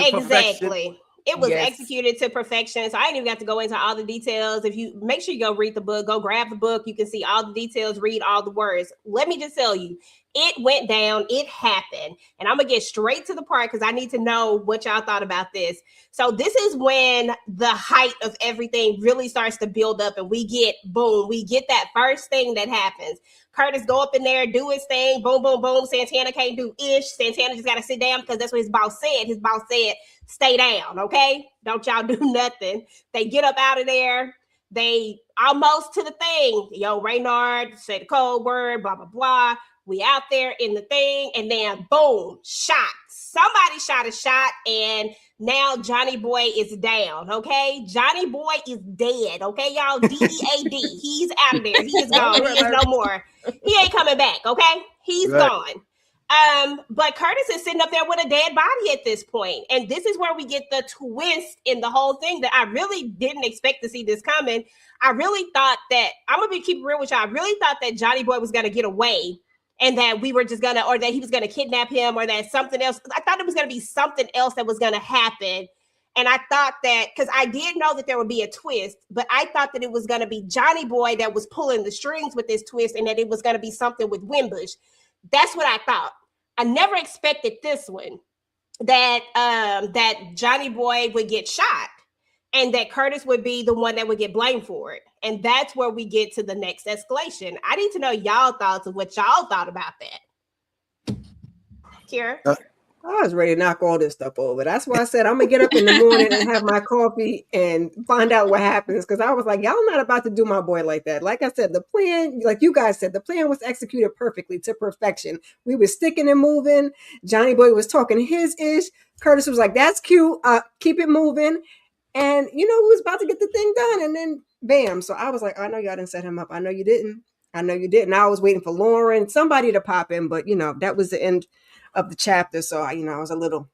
exactly. Perfection. It was executed to perfection. So I ain't even got to go into all the details. If you make sure you go read the book, go grab the book. You can see all the details, read all the words. Let me just tell you, it went down. It happened. And I'm going to get straight to the part because I need to know what y'all thought about this. So this is when the height of everything really starts to build up, and we get that first thing that happens. Curtis go up in there, do his thing, boom, boom, boom. Santana can't do ish. Santana just got to sit down because that's what his boss said. His boss said, stay down, okay? Don't y'all do nothing. They get up out of there. They almost to the thing. Yo, Reynard said the code word, blah, blah, blah. We out there in the thing, and then boom, shot. Somebody shot a shot, and now Johnny Boy is down, okay? Johnny Boy is dead, okay, y'all? D-E-A-D. He's out of there. He is gone. He is no more. He ain't coming back, okay? He's gone. But Curtis is sitting up there with a dead body at this point. And this is where we get the twist in the whole thing that I really didn't expect to see this coming. I really thought that, I'm going to keep it real with y'all. I really thought that Johnny Boy was going to get away and that we were just going to, or that he was going to kidnap him or that something else. I thought it was going to be something else that was going to happen. And I thought that, because I did know that there would be a twist, but I thought that it was going to be Johnny Boy that was pulling the strings with this twist and that it was going to be something with Wimbush. That's what I thought. I never expected this one, that that Johnny Boy would get shot and that Curtis would be the one that would get blamed for it. And that's where we get to the next escalation. I need to know y'all thoughts of what y'all thought about that. Kira? I was ready to knock all this stuff over. That's why I said I'm gonna get up in the morning and have my coffee and find out what happens. Because I was like, y'all not about to do my boy like that. Like I said, the plan, like you guys said, the plan was executed perfectly to perfection. We were sticking and moving. Johnny Boy was talking his ish. Curtis was like, "That's cute. Keep it moving." And we was about to get the thing done, and then bam. So I was like, I know y'all didn't set him up. I know you didn't. I know you didn't. I was waiting for Lauren, somebody to pop in, but that was the end of the chapter. So I was a little,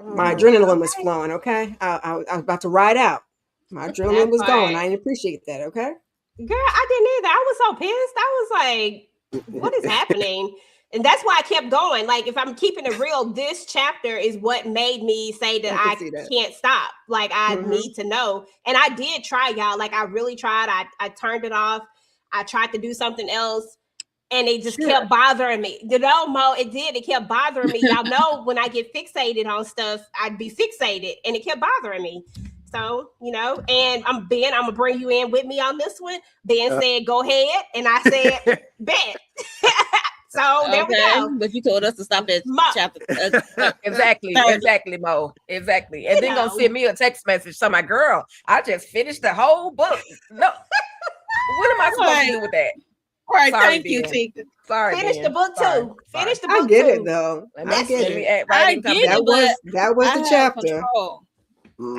my adrenaline was flowing. Okay. I was about to ride out. My adrenaline was going. I didn't appreciate that. Okay. Girl, I didn't either. I was so pissed. I was like, what is happening? And that's why I kept going. Like, if I'm keeping it real, this chapter is what made me say that I can't stop. Like, I need to know. And I did try, y'all. Like, I really tried. I turned it off. I tried to do something else. And it just kept bothering me. Mo, it did. It kept bothering me. Y'all know when I get fixated on stuff, I'd be fixated. And it kept bothering me. So, and I'm going to bring you in with me on this one. Ben said, go ahead. And I said, bet. So there we go. But you told us to stop at chapter. Exactly, Mo. Exactly. And then gonna send me a text message. So my girl, I just finished the whole book. No. What am I supposed to do with that? All right, sorry, thank you, Tika. Sorry, finish Ben. the book too. Finish the book I get too. it though. I get it. That was the chapter.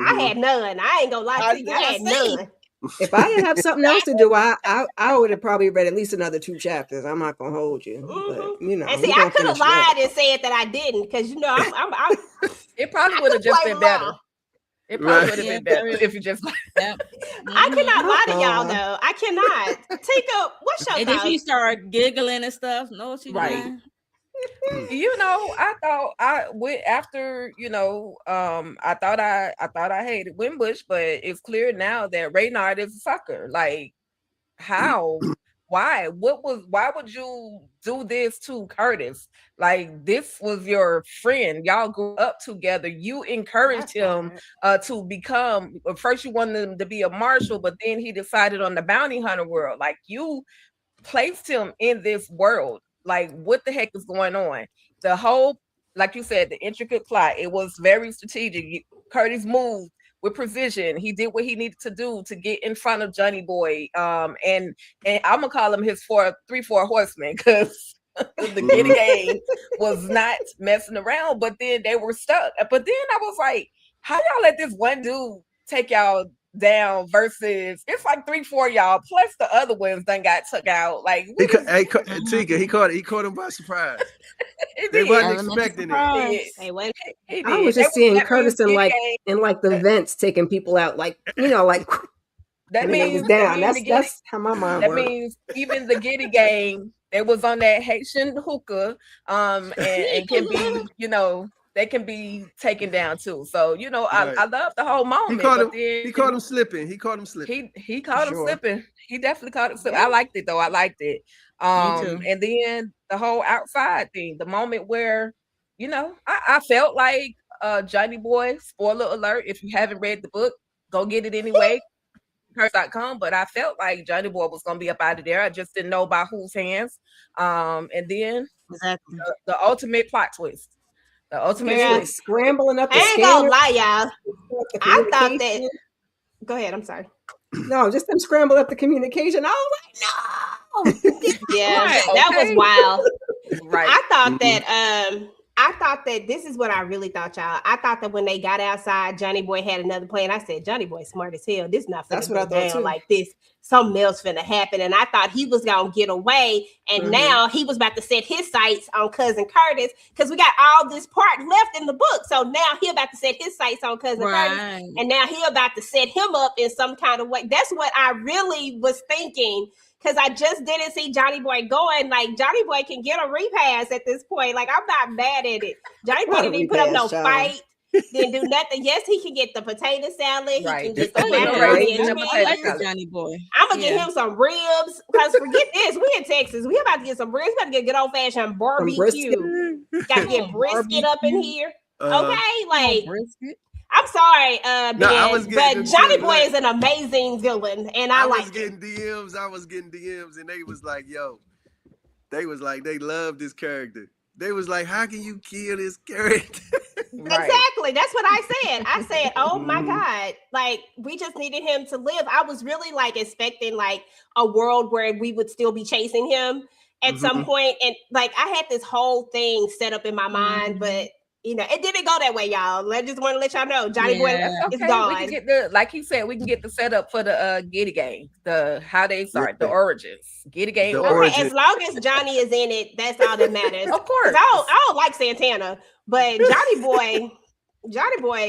I had none. I ain't gonna lie to you. I had none. If I didn't have something else to do, I would have probably read at least another 2 chapters. I'm not gonna hold you, but And see, I could have lied and said that I didn't, because I'm it probably would have just been better. It probably would have been better if you just like that. I cannot lie to y'all though. I cannot. Tika, what's your and then she started giggling and stuff. No, she didn't. I thought I went after, I thought I hated Wimbush, but it's clear now that Reynard is a sucker. Like, how? Why? Why would you do this to Curtis? Like, this was your friend. Y'all grew up together. You encouraged him to become, first you wanted him to be a marshal, but then he decided on the bounty hunter world. Like, you placed him in this world. Like, what the heck is going on? The whole, like you said, the intricate plot, it was very strategic. Curtis moved with precision. He did what he needed to do to get in front of Johnny Boy. And I'm gonna call him his 4 horsemen, because the Giddy Gang was not messing around, but then they were stuck. But then I was like, how y'all let this one dude take y'all down versus it's like 3-4 y'all plus the other ones done got took out? Like, Tika, he caught him by surprise. They wasn't expecting it. I was just seeing Curtis in like the vents taking people out, like that means was down. That's how my mind works. That means even the Giddy Gang, they was on that Haitian hookah, and can be, they can be taken down too. So, I love the whole moment. He caught him slipping. He caught him slipping. He caught him slipping. He definitely caught him slipping. I liked it though. I liked it. And then the whole outside thing, the moment where, I felt like Johnny Boy, spoiler alert, if you haven't read the book, go get it anyway. Curse.com, but I felt like Johnny Boy was gonna be up out of there. I just didn't know by whose hands. And then the ultimate plot twist. The ultimate twist. Scrambling up. I ain't gonna lie, y'all. I thought that. Go ahead. I'm sorry. No, just them scramble up the communication. I was like, no. Yeah, Right, that was okay. wild. Right. I thought that this is what I really thought, y'all. I thought that when they got outside, Johnny Boy had another plan. I said, Johnny Boy smart as hell. This not finna That's go what I thought down too. like this. Something else finna happen. And I thought he was gonna get away. And now he was about to set his sights on Cousin Curtis because we got all this part left in the book. So now he about to set his sights on Cousin Curtis. And now he about to set him up in some kind of way. That's what I really was thinking. Because I just didn't see Johnny Boy going. Like, Johnny Boy can get a repass at this point. Like, I'm not mad at it. Johnny Boy didn't put up no fight. Didn't do nothing. Yes, he can get the potato salad. He can get the macaroni and cheese. Johnny Boy. I'm going to get him some ribs. Because forget this. We in Texas. We about to get some ribs. We about to get good old-fashioned barbecue. Got to get brisket up in here. Okay? Like, Brisket. I'm sorry, was getting but Johnny into Boy it. is an amazing villain, and I was like getting DMs. I was getting DMs, and they was like, "Yo," they was like, they love this character. They was like, "How can you kill this character?" Right. Exactly. That's what I said. I said, "Oh my God!" Like we just needed him to live. I was really like expecting like a world where we would still be chasing him at some point, and like I had this whole thing set up in my mind, but. You know, it didn't go that way, y'all. I just want to let y'all know, Johnny Boy is gone. We can get the, like he said, we can get the setup for the Giddy Gang, the how they start, the origins, Giddy Gang. As long as Johnny is in it, that's all that matters. Of course, I don't like Santana, but Johnny Boy,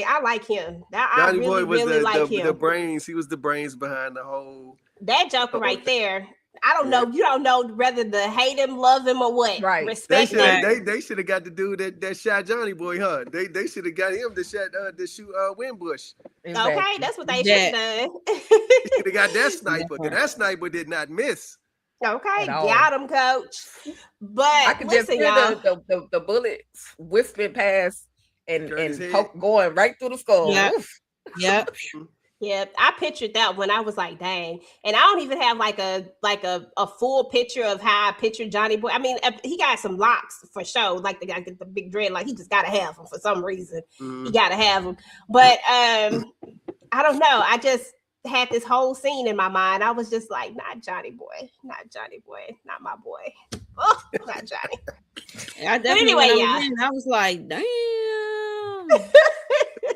I like him. Johnny Boy was really like him. The brains. He was the brains behind the whole. That Joker right there. I don't know. You don't know whether to hate him, love him, or what. Right. Respect him. They should have got the dude that shot Johnny Boy, huh? They should have got him to shoot Windbush. Exactly. Okay, that's what they should have done. Should have got that sniper. That sniper did not miss. Okay, got him, coach. But I could just hear the bullets whispering past and going right through the skull. Yep. Yeah, I pictured that when I was like, dang. And I don't even have like a full picture of how I pictured Johnny Boy. I mean, he got some locks for sure. Like the guy get the big dread, like he just gotta have them for some reason. He gotta have them. But I don't know. I just had this whole scene in my mind. I was just like, not Johnny Boy, not my boy. Oh, not Johnny. I was like, damn.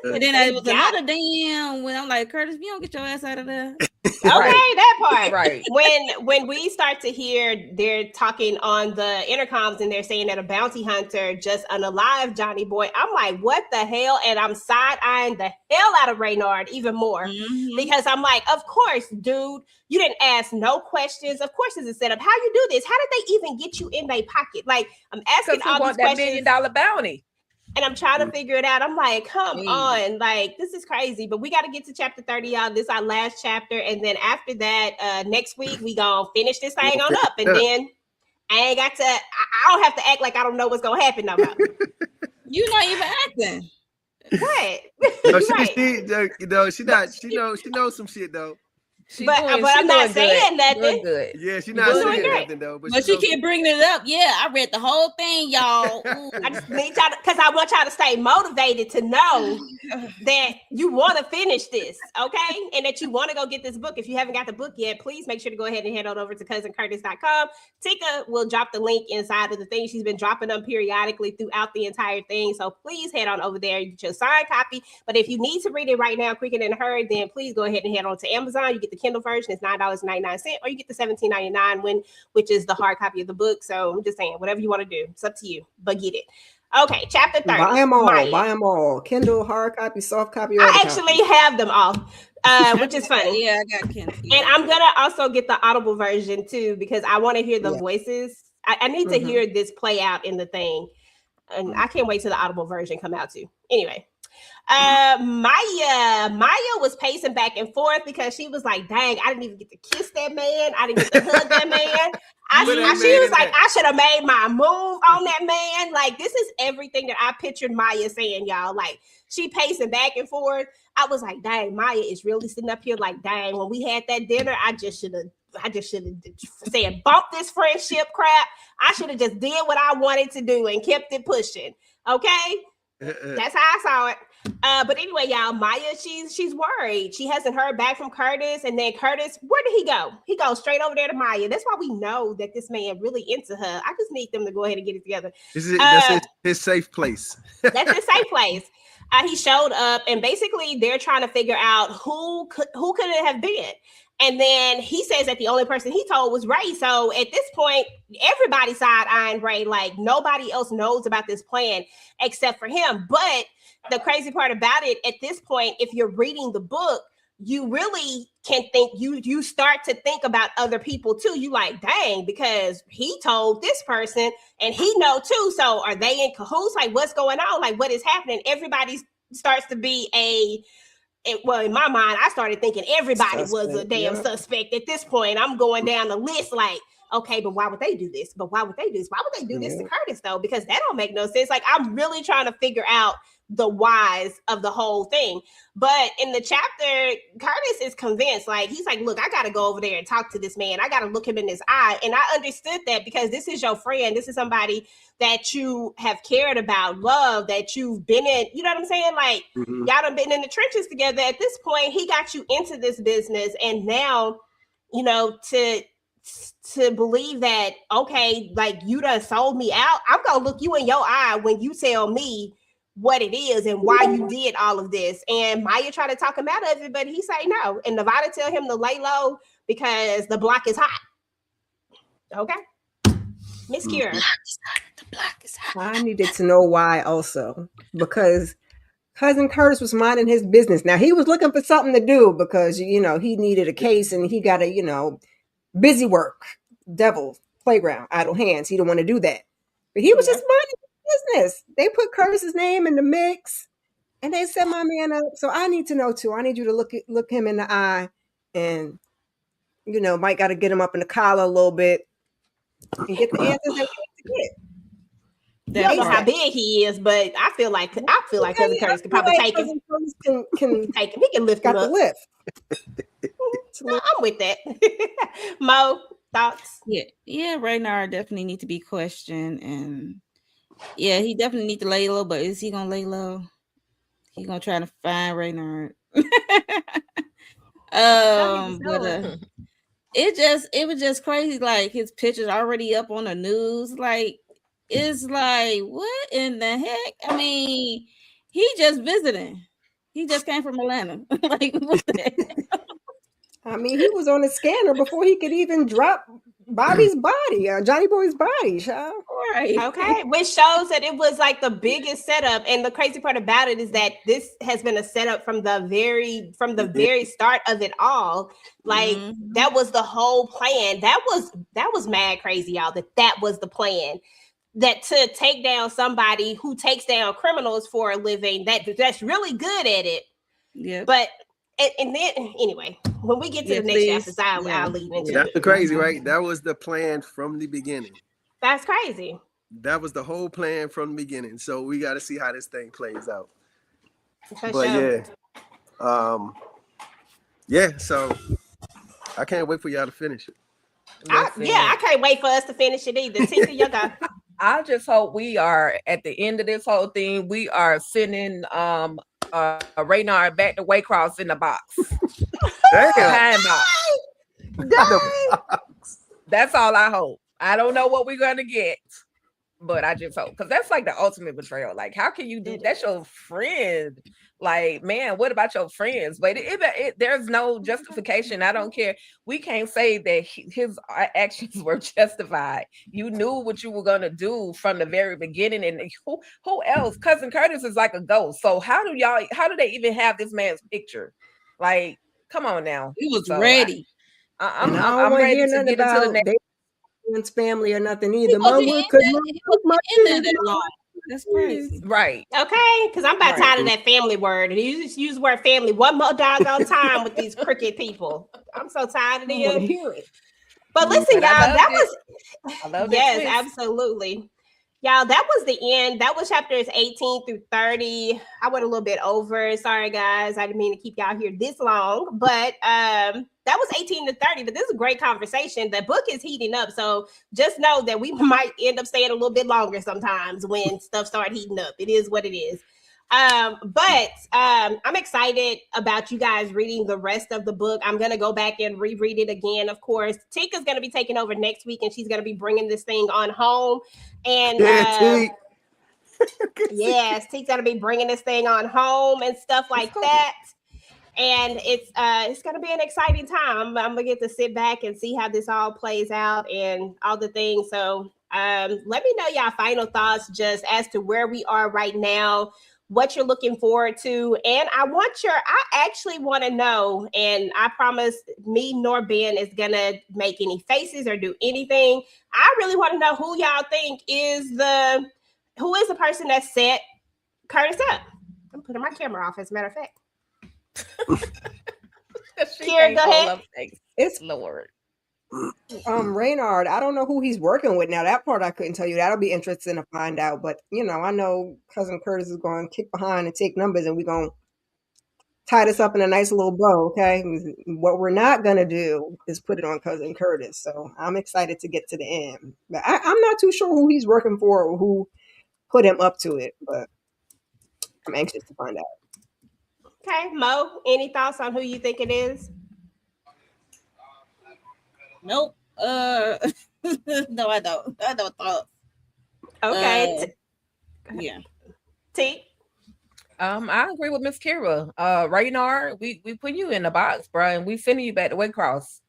And then it was another damn when I'm like, Curtis, you don't get your ass out of there. Okay, that part. Right. When we start to hear they're talking on the intercoms and they're saying that a bounty hunter just unalived Johnny Boy, I'm like, what the hell? And I'm side-eyeing the hell out of Reynard even more because I'm like, of course, dude, you didn't ask no questions. Of course, it's a setup. How you do this? How did they even get you in their pocket? Like, I'm asking all these questions. $1 million bounty. And I'm trying to figure it out. I'm like, come on, like this is crazy. But we got to get to chapter 30, y'all. This is our last chapter, and then after that, next week we gonna finish this thing on up, and then I don't have to act like I don't know what's gonna happen no more. You're not even acting. What? No, she knows some shit though. But I'm not saying nothing. Yeah, she's not saying nothing though. But she keep bringing it up. Yeah, I read the whole thing, y'all. I just need y'all because I want y'all to stay motivated to know that you want to finish this, okay? And that you want to go get this book. If you haven't got the book yet, please make sure to go ahead and head on over to cousincurtis.com. Tika will drop the link inside of the thing. She's been dropping them periodically throughout the entire thing. So please head on over there. You get your signed copy. But if you need to read it right now quicker than her, then please go ahead and head on to Amazon. You get the Kindle version. It's $9.99, or you get the $17.99 one, which is the hard copy of the book. So I'm just saying, whatever you want to do, it's up to you, but get it. Okay, chapter 30. Buy them all. Buy them all. Kindle, hard copy, soft copy. I actually have them all, which is funny. Yeah, I got Kindle. And I'm gonna also get the Audible version too because I want to hear the voices. I need to hear this play out in the thing, and I can't wait till the Audible version come out too. Anyway. Maya was pacing back and forth because she was like, dang, I didn't even get to kiss that man. I didn't get to hug that man. She was like, I should have made my move on that man. Like, this is everything that I pictured Maya saying, y'all. Like, she pacing back and forth. I was like, dang, Maya is really sitting up here like, dang, when we had that dinner, I just should have said, bump this friendship crap. I should have just did what I wanted to do and kept it pushing. Okay? That's how I saw it. But anyway, y'all, Maya, she's worried. She hasn't heard back from Curtis, and then Curtis, where did he go? He goes straight over there to Maya. That's why we know that this man really into her. I just need them to go ahead and get it together. That's his safe place. That's his safe place. He showed up, and basically they're trying to figure out who could it have been. And then he says that the only person he told was Ray. So at this point, everybody's side-eyeing Ray, like nobody else knows about this plan except for him. But the crazy part about it, at this point, if you're reading the book, you really can think, you start to think about other people too. You like, dang, because he told this person and he know too. So are they in cahoots? Like, what's going on? Like, what is happening? Everybody starts to be well, in my mind, I started thinking everybody was a damn suspect at this point. I'm going down the list like, okay, but why would they do this? But why would they do this? Why would they do this to Curtis, though? Because that don't make no sense. Like, I'm really trying to figure out the whys of the whole thing. But in the chapter, Curtis is convinced. Like, he's like, look, I got to go over there and talk to this man. I got to look him in his eye. And I understood that because this is your friend. This is somebody that you have cared about, love, that you've been in. You know what I'm saying? Like, y'all done been in the trenches together. At this point, he got you into this business. And now, you know, to believe that, okay, like you done sold me out, I'm going to look you in your eye when you tell me what it is and why you did all of this. And Maya tried to talk him out of it, but he say no. And Nevada tell him to lay low because the block is hot. Okay. Miss Kira. The block is hot. I needed to know why also, because Cousin Curtis was minding his business. Now he was looking for something to do because, you know, he needed a case and he got a, you know, busy work, devil, playground, idle hands. He didn't want to do that. But he was just minding business. They put Curtis's name in the mix and they set my man up. So I need to know too. I need you to look him in the eye and, you know, might got to get him up in the collar a little bit and get the answers that we need to get. I don't know how big he is, but I feel like Cousin Curtis could probably take him. Can Take him. He can lift him got up. the lift. No, I'm with that. Mo, thoughts? Yeah, Raynard definitely need to be questioned, and yeah, he definitely need to lay low. But is he gonna lay low? He gonna try to find Raynard. It was just crazy. Like his pictures already up on the news. Like it's like what in the heck? I mean, he just visiting. He just came from Atlanta. Like what the heck? I mean, he was on the scanner before he could even drop Bobby's body, Johnny Boy's body, child. Right. Okay, which shows that it was like the biggest setup. And the crazy part about it is that this has been a setup from the very start of it all. Like that was the whole plan. That was mad crazy, y'all. That was the plan. That to take down somebody who takes down criminals for a living, that's really good at it. Yeah. But and then anyway, when we get to the next chapters, I'll leave into That's the crazy, right? That was the plan from the beginning. That's crazy. That was the whole plan from the beginning. So we got to see how this thing plays out. For But sure. yeah. So I can't wait for y'all to finish it. I can't wait for us to finish it either. Tika, you go. I just hope we are at the end of this whole thing. We are sending Raynard back to Waycross in the box. Damn. That's all I hope. I don't know what we're gonna get, but I just hope, because that's like the ultimate betrayal. Like, how can you do that's your friend? Like, man, what about your friends? But there's no justification. I don't care. We can't say that his actions were justified. You knew what you were gonna do from the very beginning, and who else? Cousin Curtis is like a ghost. So how do they even have this man's picture? Like, come on now. He was ready. I'm ready to get into the next family or nothing either. That's crazy. Right. Okay, because I'm about tired of that family word. And you just use the word family one more doggone time with these crooked people. I'm so tired of them. But listen, y'all, I love yes, absolutely. Y'all, that was the end. That was chapters 18 through 30. I went a little bit over. Sorry, guys. I didn't mean to keep y'all here this long. But that that was 18 to 30, but this is a great conversation. The book is heating up, so just know that we might end up staying a little bit longer sometimes when stuff start heating up. It is what it is. But I'm excited about you guys reading the rest of the book. I'm going to go back and reread it again. Of course, Tika's going to be taking over next week, and she's going to be bringing this thing on home. And yes, Tika's going to be bringing this thing on home and stuff like that. And it's going to be an exciting time. I'm going to get to sit back and see how this all plays out and all the things. So let me know y'all final thoughts just as to where we are right now, what you're looking forward to. And I actually want to know, and I promise me nor Ben is going to make any faces or do anything. I really want to know who y'all think is the person that set Curtis up. I'm putting my camera off, as a matter of fact. Kira, go ahead. It's Lord. Reynard, I don't know who he's working with now. That part I couldn't tell you. That'll be interesting to find out. But I know cousin Curtis is going to kick behind and take numbers, and we're going to tie this up in a nice little bow. Okay, what we're not going to do is put it on cousin Curtis. So I'm excited to get to the end. But I'm not too sure who he's working for or who put him up to it. But I'm anxious to find out. Okay, Mo, any thoughts on who you think it is? Nope. No, I don't. I don't thought. Okay. Yeah. T. I agree with Miss Kira. Reynard, we put you in the box, bro, and we sending you back to Waycross.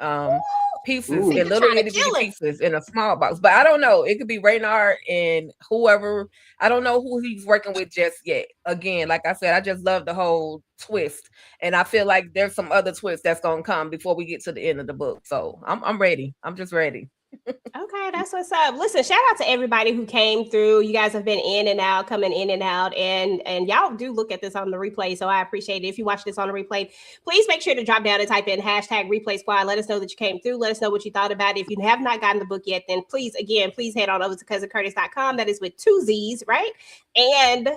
Pieces in little itty bitty pieces in a small box. But I don't know. It could be Reynard and whoever. I don't know who he's working with just yet. Again, like I said, I just love the whole twist, and I feel like there's some other twists that's gonna come before we get to the end of the book. So I'm ready. I'm just ready. Okay, that's what's up. Listen, shout out to everybody who came through. You guys have been in and out, coming in and out, and y'all do look at this on the replay, so I appreciate it. If you watch this on the replay, please make sure to drop down and type in #replay squad. Let us know that you came through. Let us know what you thought about it. If you have not gotten the book yet, then please head on over to cousincurtis.com. That is with 2 Z's, right? And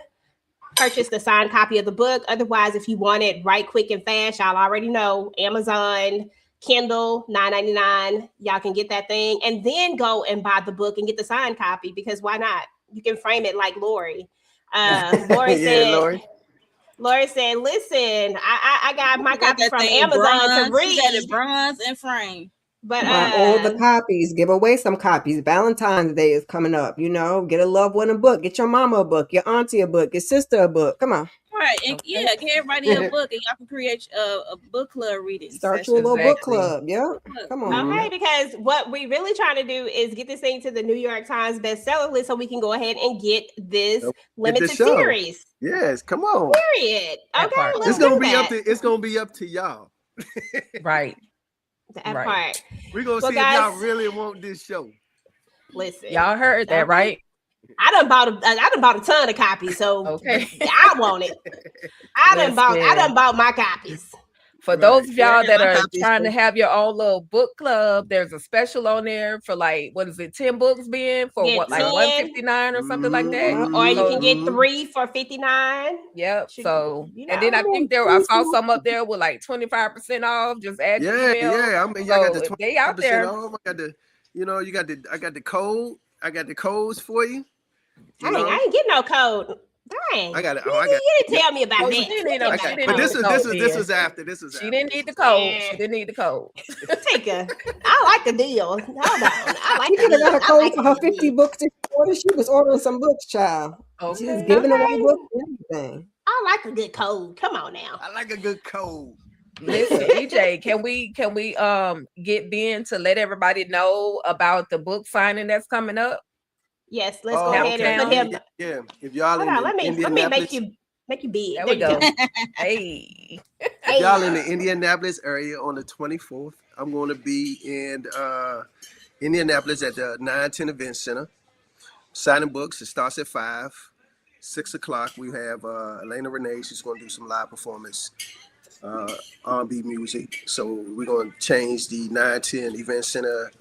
purchase the signed copy of the book. Otherwise, if you want it right quick and fast, y'all already know Amazon, Kindle, $9.99. Y'all can get that thing and then go and buy the book and get the signed copy, because why not? You can frame it like Lori. Lori said, listen, I got my copy from Amazon to read. You got it bronze and frame. But all the copies, give away some copies. Valentine's Day is coming up. Get a loved one a book. Get your mama a book, your auntie a book, your sister a book. Come on. Right. And get everybody a book, and y'all can create a book club reading. Start your little book club. Yeah. Come on. Okay, because what we really trying to do is get this thing to the New York Times bestseller list so we can go ahead and get this limited series. Yes, come on. Period. Okay, it's gonna be up to y'all. Right. That part. We're gonna see if y'all really want this show. Listen, y'all heard that, right? I done bought a ton of copies, so okay. I want it. I done bought my copies. For those of y'all that are trying to have your own little book club, there's a special on there for 10 books being for $159 or something like that. Or you can get 3 for $59. Yep. So and then I think I saw some up there with 25% off. Just add your email. Yeah. I mean, y'all got the 25% off. I got the I got the code. I got the codes for you. I ain't getting no code. Dang. I got it. You didn't tell me about that. But this was after. She didn't need the code. Yeah. She didn't need the code. Take her. I like the deal. Hold on. I like the deal. Got a code for her 50 books. She was ordering some books, child. Okay. She was giving away books and everything. I like a good code. Come on now. I like a good code. Listen, EJ, can we get Ben to let everybody know about the book signing that's coming up? Yes, let's go ahead and put him. Yeah, if y'all let me make you big. There we go. Hey. If y'all in the Indianapolis area on the 24th, I'm going to be in Indianapolis at the 910 Event Center, signing books. It starts at 5, 6 o'clock. We have Elena Renee. She's going to do some live performance, R&B music. So we're going to change the 910 Event Center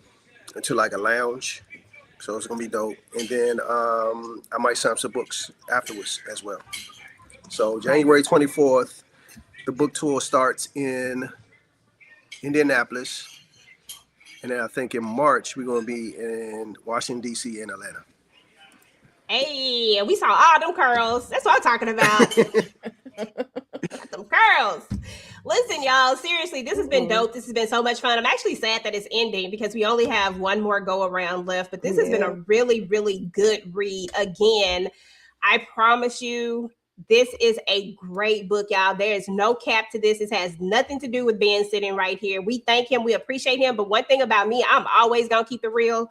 into a lounge. So it's gonna be dope, and then I might sign some books afterwards as well. So January 24th, the book tour starts in Indianapolis, and then I think in March we're gonna be in Washington D.C. and Atlanta. Hey, we saw all them curls. That's what I'm talking about. Got them curls. Listen, y'all, seriously, this has been dope. This has been so much fun. I'm actually sad that it's ending because we only have one more go around left, but this has been a really, really good read. Again, I promise you, this is a great book, y'all. There is no cap to this. This has nothing to do with Ben sitting right here. We thank him. We appreciate him. But one thing about me, I'm always going to keep it real.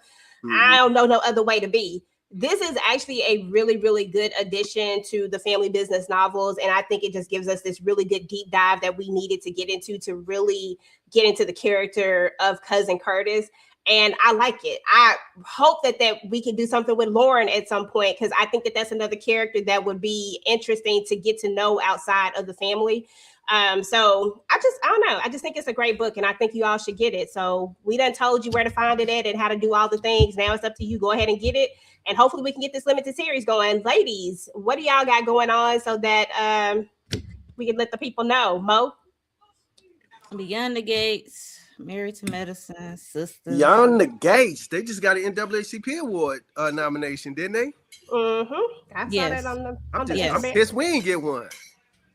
I don't know no other way to be. This is actually a really, really good addition to the family business novels. And I think it just gives us this really good deep dive that we needed to get into to really get into the character of Cousin Curtis. And I like it. I hope that we can do something with Lauren at some point, because I think that that's another character that would be interesting to get to know outside of the family. So I don't know. I just think it's a great book and I think you all should get it. So we done told you where to find it at and how to do all the things. Now it's up to you. Go ahead and get it. And hopefully we can get this limited series going. Ladies, what do y'all got going on so that we can let the people know? Mo? Beyond the Gates, Married to Medicine, Sisters. Beyond the Gates. They just got an NAACP award nomination, didn't they? Mm-hmm. I saw that on the I'm pissed we didn't get one.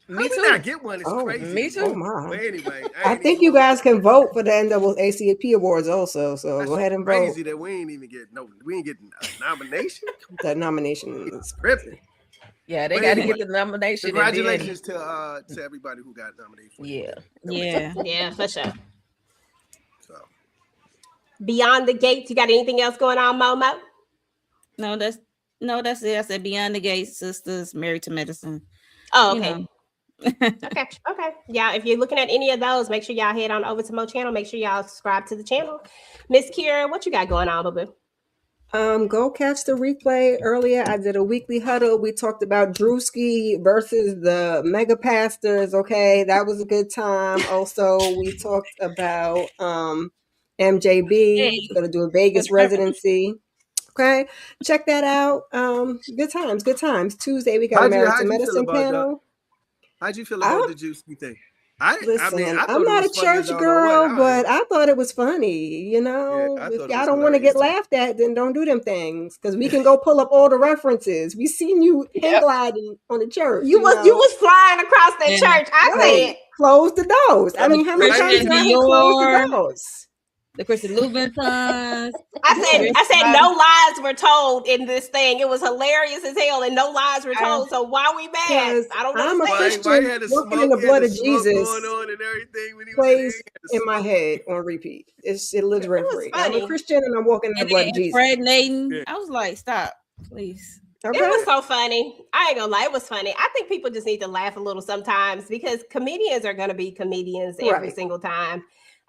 Me too. Not get one. It's crazy. Me too. Oh my. But anyway, I think you guys can vote for the NAACP awards also. So go ahead and vote. Crazy that we ain't even get we ain't get a nomination. That nomination is tripping. Yeah, they got to get the nomination. Congratulations to everybody who got nominated. Yeah, for sure. So Beyond the Gates, you got anything else going on, Momo? No, that's it. I said Beyond the Gates, Sisters, Married to Medicine. Oh, okay. Okay. Yeah, if you're looking at any of those, make sure y'all head on over to Mo channel. Make sure y'all subscribe to the channel. Miss Kira, what you got going on, boo? Go catch the replay. Earlier I did a weekly huddle. We talked about Drewski versus the mega pastors. Okay, that was a good time. Also, we talked about MJB gonna do a Vegas residency. Okay, check that out. Good times. Tuesday we got a Married to Medicine panel. How'd you feel about the Drewski thing? Listen, I'm not a church girl, but I thought it was funny. You know, if y'all don't want to get laughed at, then don't do them things, because we can go pull up all the references. We seen you hang gliding on the church. You was flying across that church. I said, close the doors. I mean, how many times did I close the doors? The Christian Louboutin sons. I said no lies were told in this thing. It was hilarious as hell, and no lies were told. So why we mad? I don't know. I'm a Christian walking in the blood of Jesus. Going on and everything when he plays in my head on repeat. It lives rent free. I'm a Christian and I'm walking in the blood of Jesus. Impregnating. I was like, stop, please. Okay. It was so funny. I ain't gonna lie, it was funny. I think people just need to laugh a little sometimes, because comedians are gonna be comedians every single time.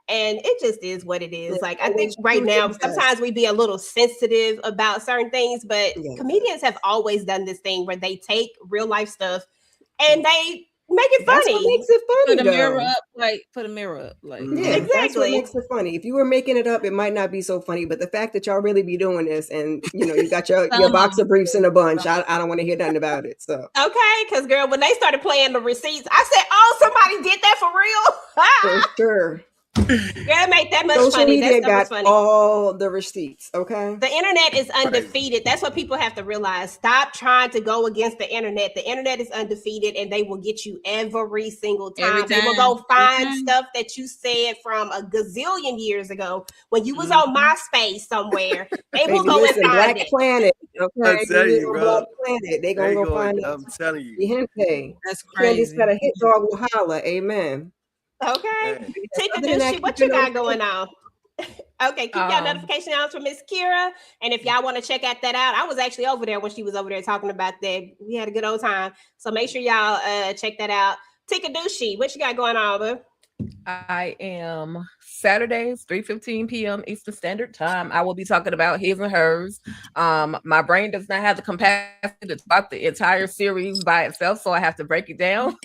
And it just is what it is. Like, I think right now, sometimes we be a little sensitive about certain things, but comedians have always done this thing where they take real life stuff and they make it funny. That's what makes it funny. Put a mirror up. Yeah, exactly. That's what makes it funny. If you were making it up, it might not be so funny. But the fact that y'all really be doing this, and you got your box of briefs in a bunch, I don't want to hear nothing about it. So okay, because girl, when they started playing the receipts, I said, "Oh, somebody did that for real." For sure. Yeah, make that much Social funny. Media That's got funny. all the receipts. Okay. The internet is undefeated. That's what people have to realize. Stop trying to go against the internet. The internet is undefeated, and they will get you every single time. They will go find stuff that you said from a gazillion years ago when you was on MySpace somewhere. They will go and find Black it. Planet. Okay. I'm telling you, bro. Black Planet. They gonna go find it. I'm telling you. That's crazy. Candy said a hit dog will holler. Amen. Okay. Tika Dushi, what you got going on? Okay, keep your notification on for Miss Kira. And if y'all want to check that out, I was actually over there when she was over there talking about that. We had a good old time. So make sure y'all check that out. Tika Dushi, what you got going on, boo? I am Saturdays, 3:15 p.m. Eastern Standard Time. I will be talking about his and hers. My brain does not have the capacity to talk the entire series by itself, so I have to break it down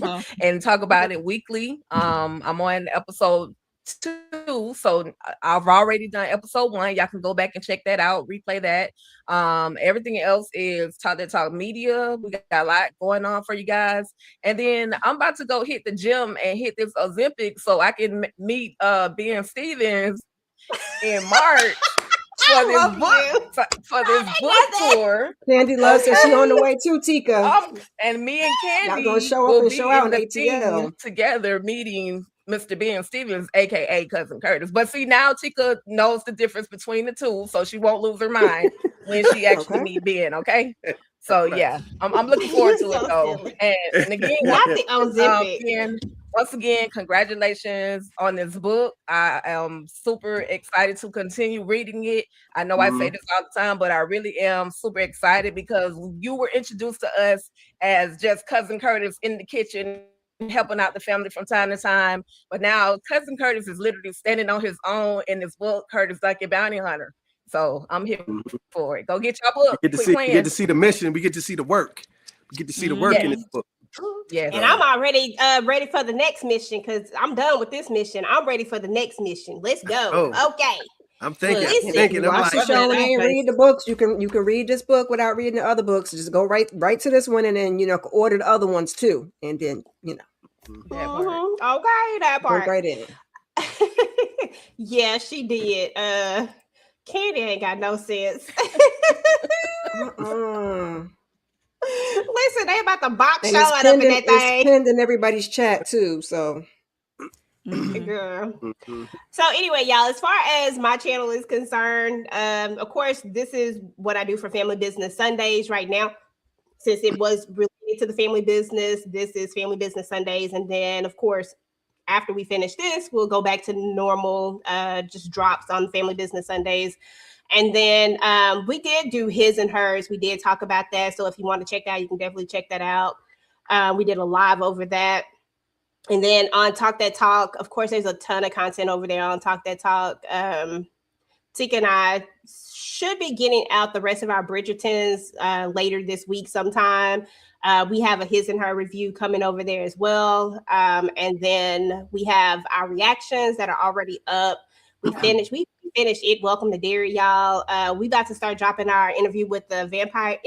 and talk about it weekly. I'm on episode 2. So I've already done episode 1. Y'all can go back and check that out, replay that. Everything else is Talk That Talk Media. We got a lot going on for you guys. And then I'm about to go hit the gym and hit this Ozempic so I can meet Ben Stevens in March for this book tour. Candy loves her. She on the way too, Tika. And me and Candy gonna show up will and be show out in in the ATL thing together meeting Mr. Ben Stevens, aka Cousin Curtis. But see, now Tika knows the difference between the two, so she won't lose her mind when she actually meet Ben. Okay. So yeah, I'm looking forward to it though. And again, not the Ozempic. Once again, congratulations on this book. I am super excited to continue reading it. I know I say this all the time, but I really am super excited because you were introduced to us as just Cousin Curtis in the kitchen, helping out the family from time to time. But now Cousin Curtis is literally standing on his own in this book, Curtis Duncan Bounty Hunter. So I'm here for it. Go get your book. We get to see the mission. We get to see the work. We get to see the work in this book. Yes. And I'm already ready for the next mission because I'm done with this mission. I'm ready for the next mission. Let's go. Okay. I'm thinking. Watch the show and read the books. You can read this book without reading the other books. Just go right to this one, and then order the other ones too, and then Okay, that part. Go right in. Yeah, she did. Candy ain't got no sense. Listen, they about to box showing up in that thing. It's pinned in everybody's chat too. So, girl. So anyway, y'all, as far as my channel is concerned, of course, this is what I do for Family Business Sundays right now. Since it was related to the family business, this is Family Business Sundays, and then of course, after we finish this, we'll go back to normal, just drops on Family Business Sundays. And then we did do his and hers. We did talk about that. So if you want to check that out, you can definitely check that out. We did a live over that. And then on Talk That Talk, of course, there's a ton of content over there on Talk That Talk. Tika and I should be getting out the rest of our Bridgertons later this week sometime. We have a his and her review coming over there as well. And then we have our reactions that are already up. We finished it. Welcome to Dairy, y'all. We about to start dropping our interview with the vampire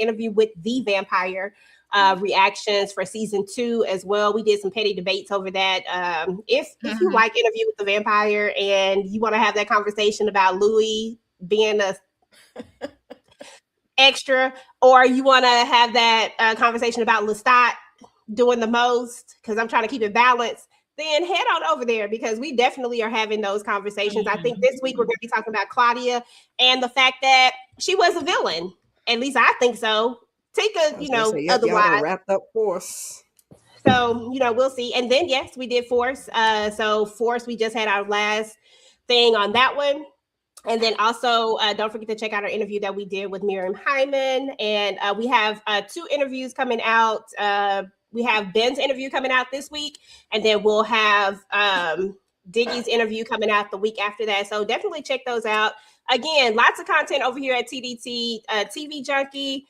reactions for season 2 as well. We did some petty debates over that. If you like Interview with the Vampire and you want to have that conversation about Louis being a extra, or you want to have that conversation about Lestat doing the most, because I'm trying to keep it balanced, then head on over there because we definitely are having those conversations. I think this week we're going to be talking about Claudia and the fact that she was a villain. At least I think so. Tika, otherwise. Wrapped up Force. So, we'll see. And then, yes, we did Force. So Force, we just had our last thing on that one. And then also, don't forget to check out our interview that we did with Miriam Hyman. And we have 2 interviews coming out. We have Ben's interview coming out this week. And then we'll have Diggy's interview coming out the week after that. So definitely check those out. Again, lots of content over here at TDT TV Junky.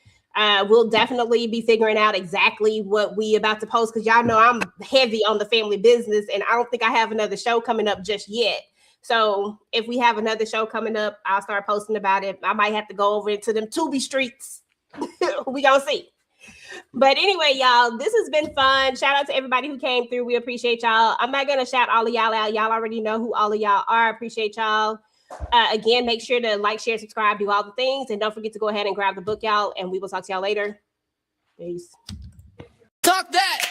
We'll definitely be figuring out exactly what we about to post because y'all know I'm heavy on the family business and I don't think I have another show coming up just yet. So if we have another show coming up, I'll start posting about it. I might have to go over into them Tubi streets. We gonna see. But anyway, y'all, this has been fun. Shout out to everybody who came through. We appreciate y'all. I'm not gonna shout all of y'all out. Y'all already know who all of y'all are. Appreciate y'all. Again, make sure to like, share, subscribe, do all the things. And don't forget to go ahead and grab the book, y'all. And we will talk to y'all later. Peace. Talk that.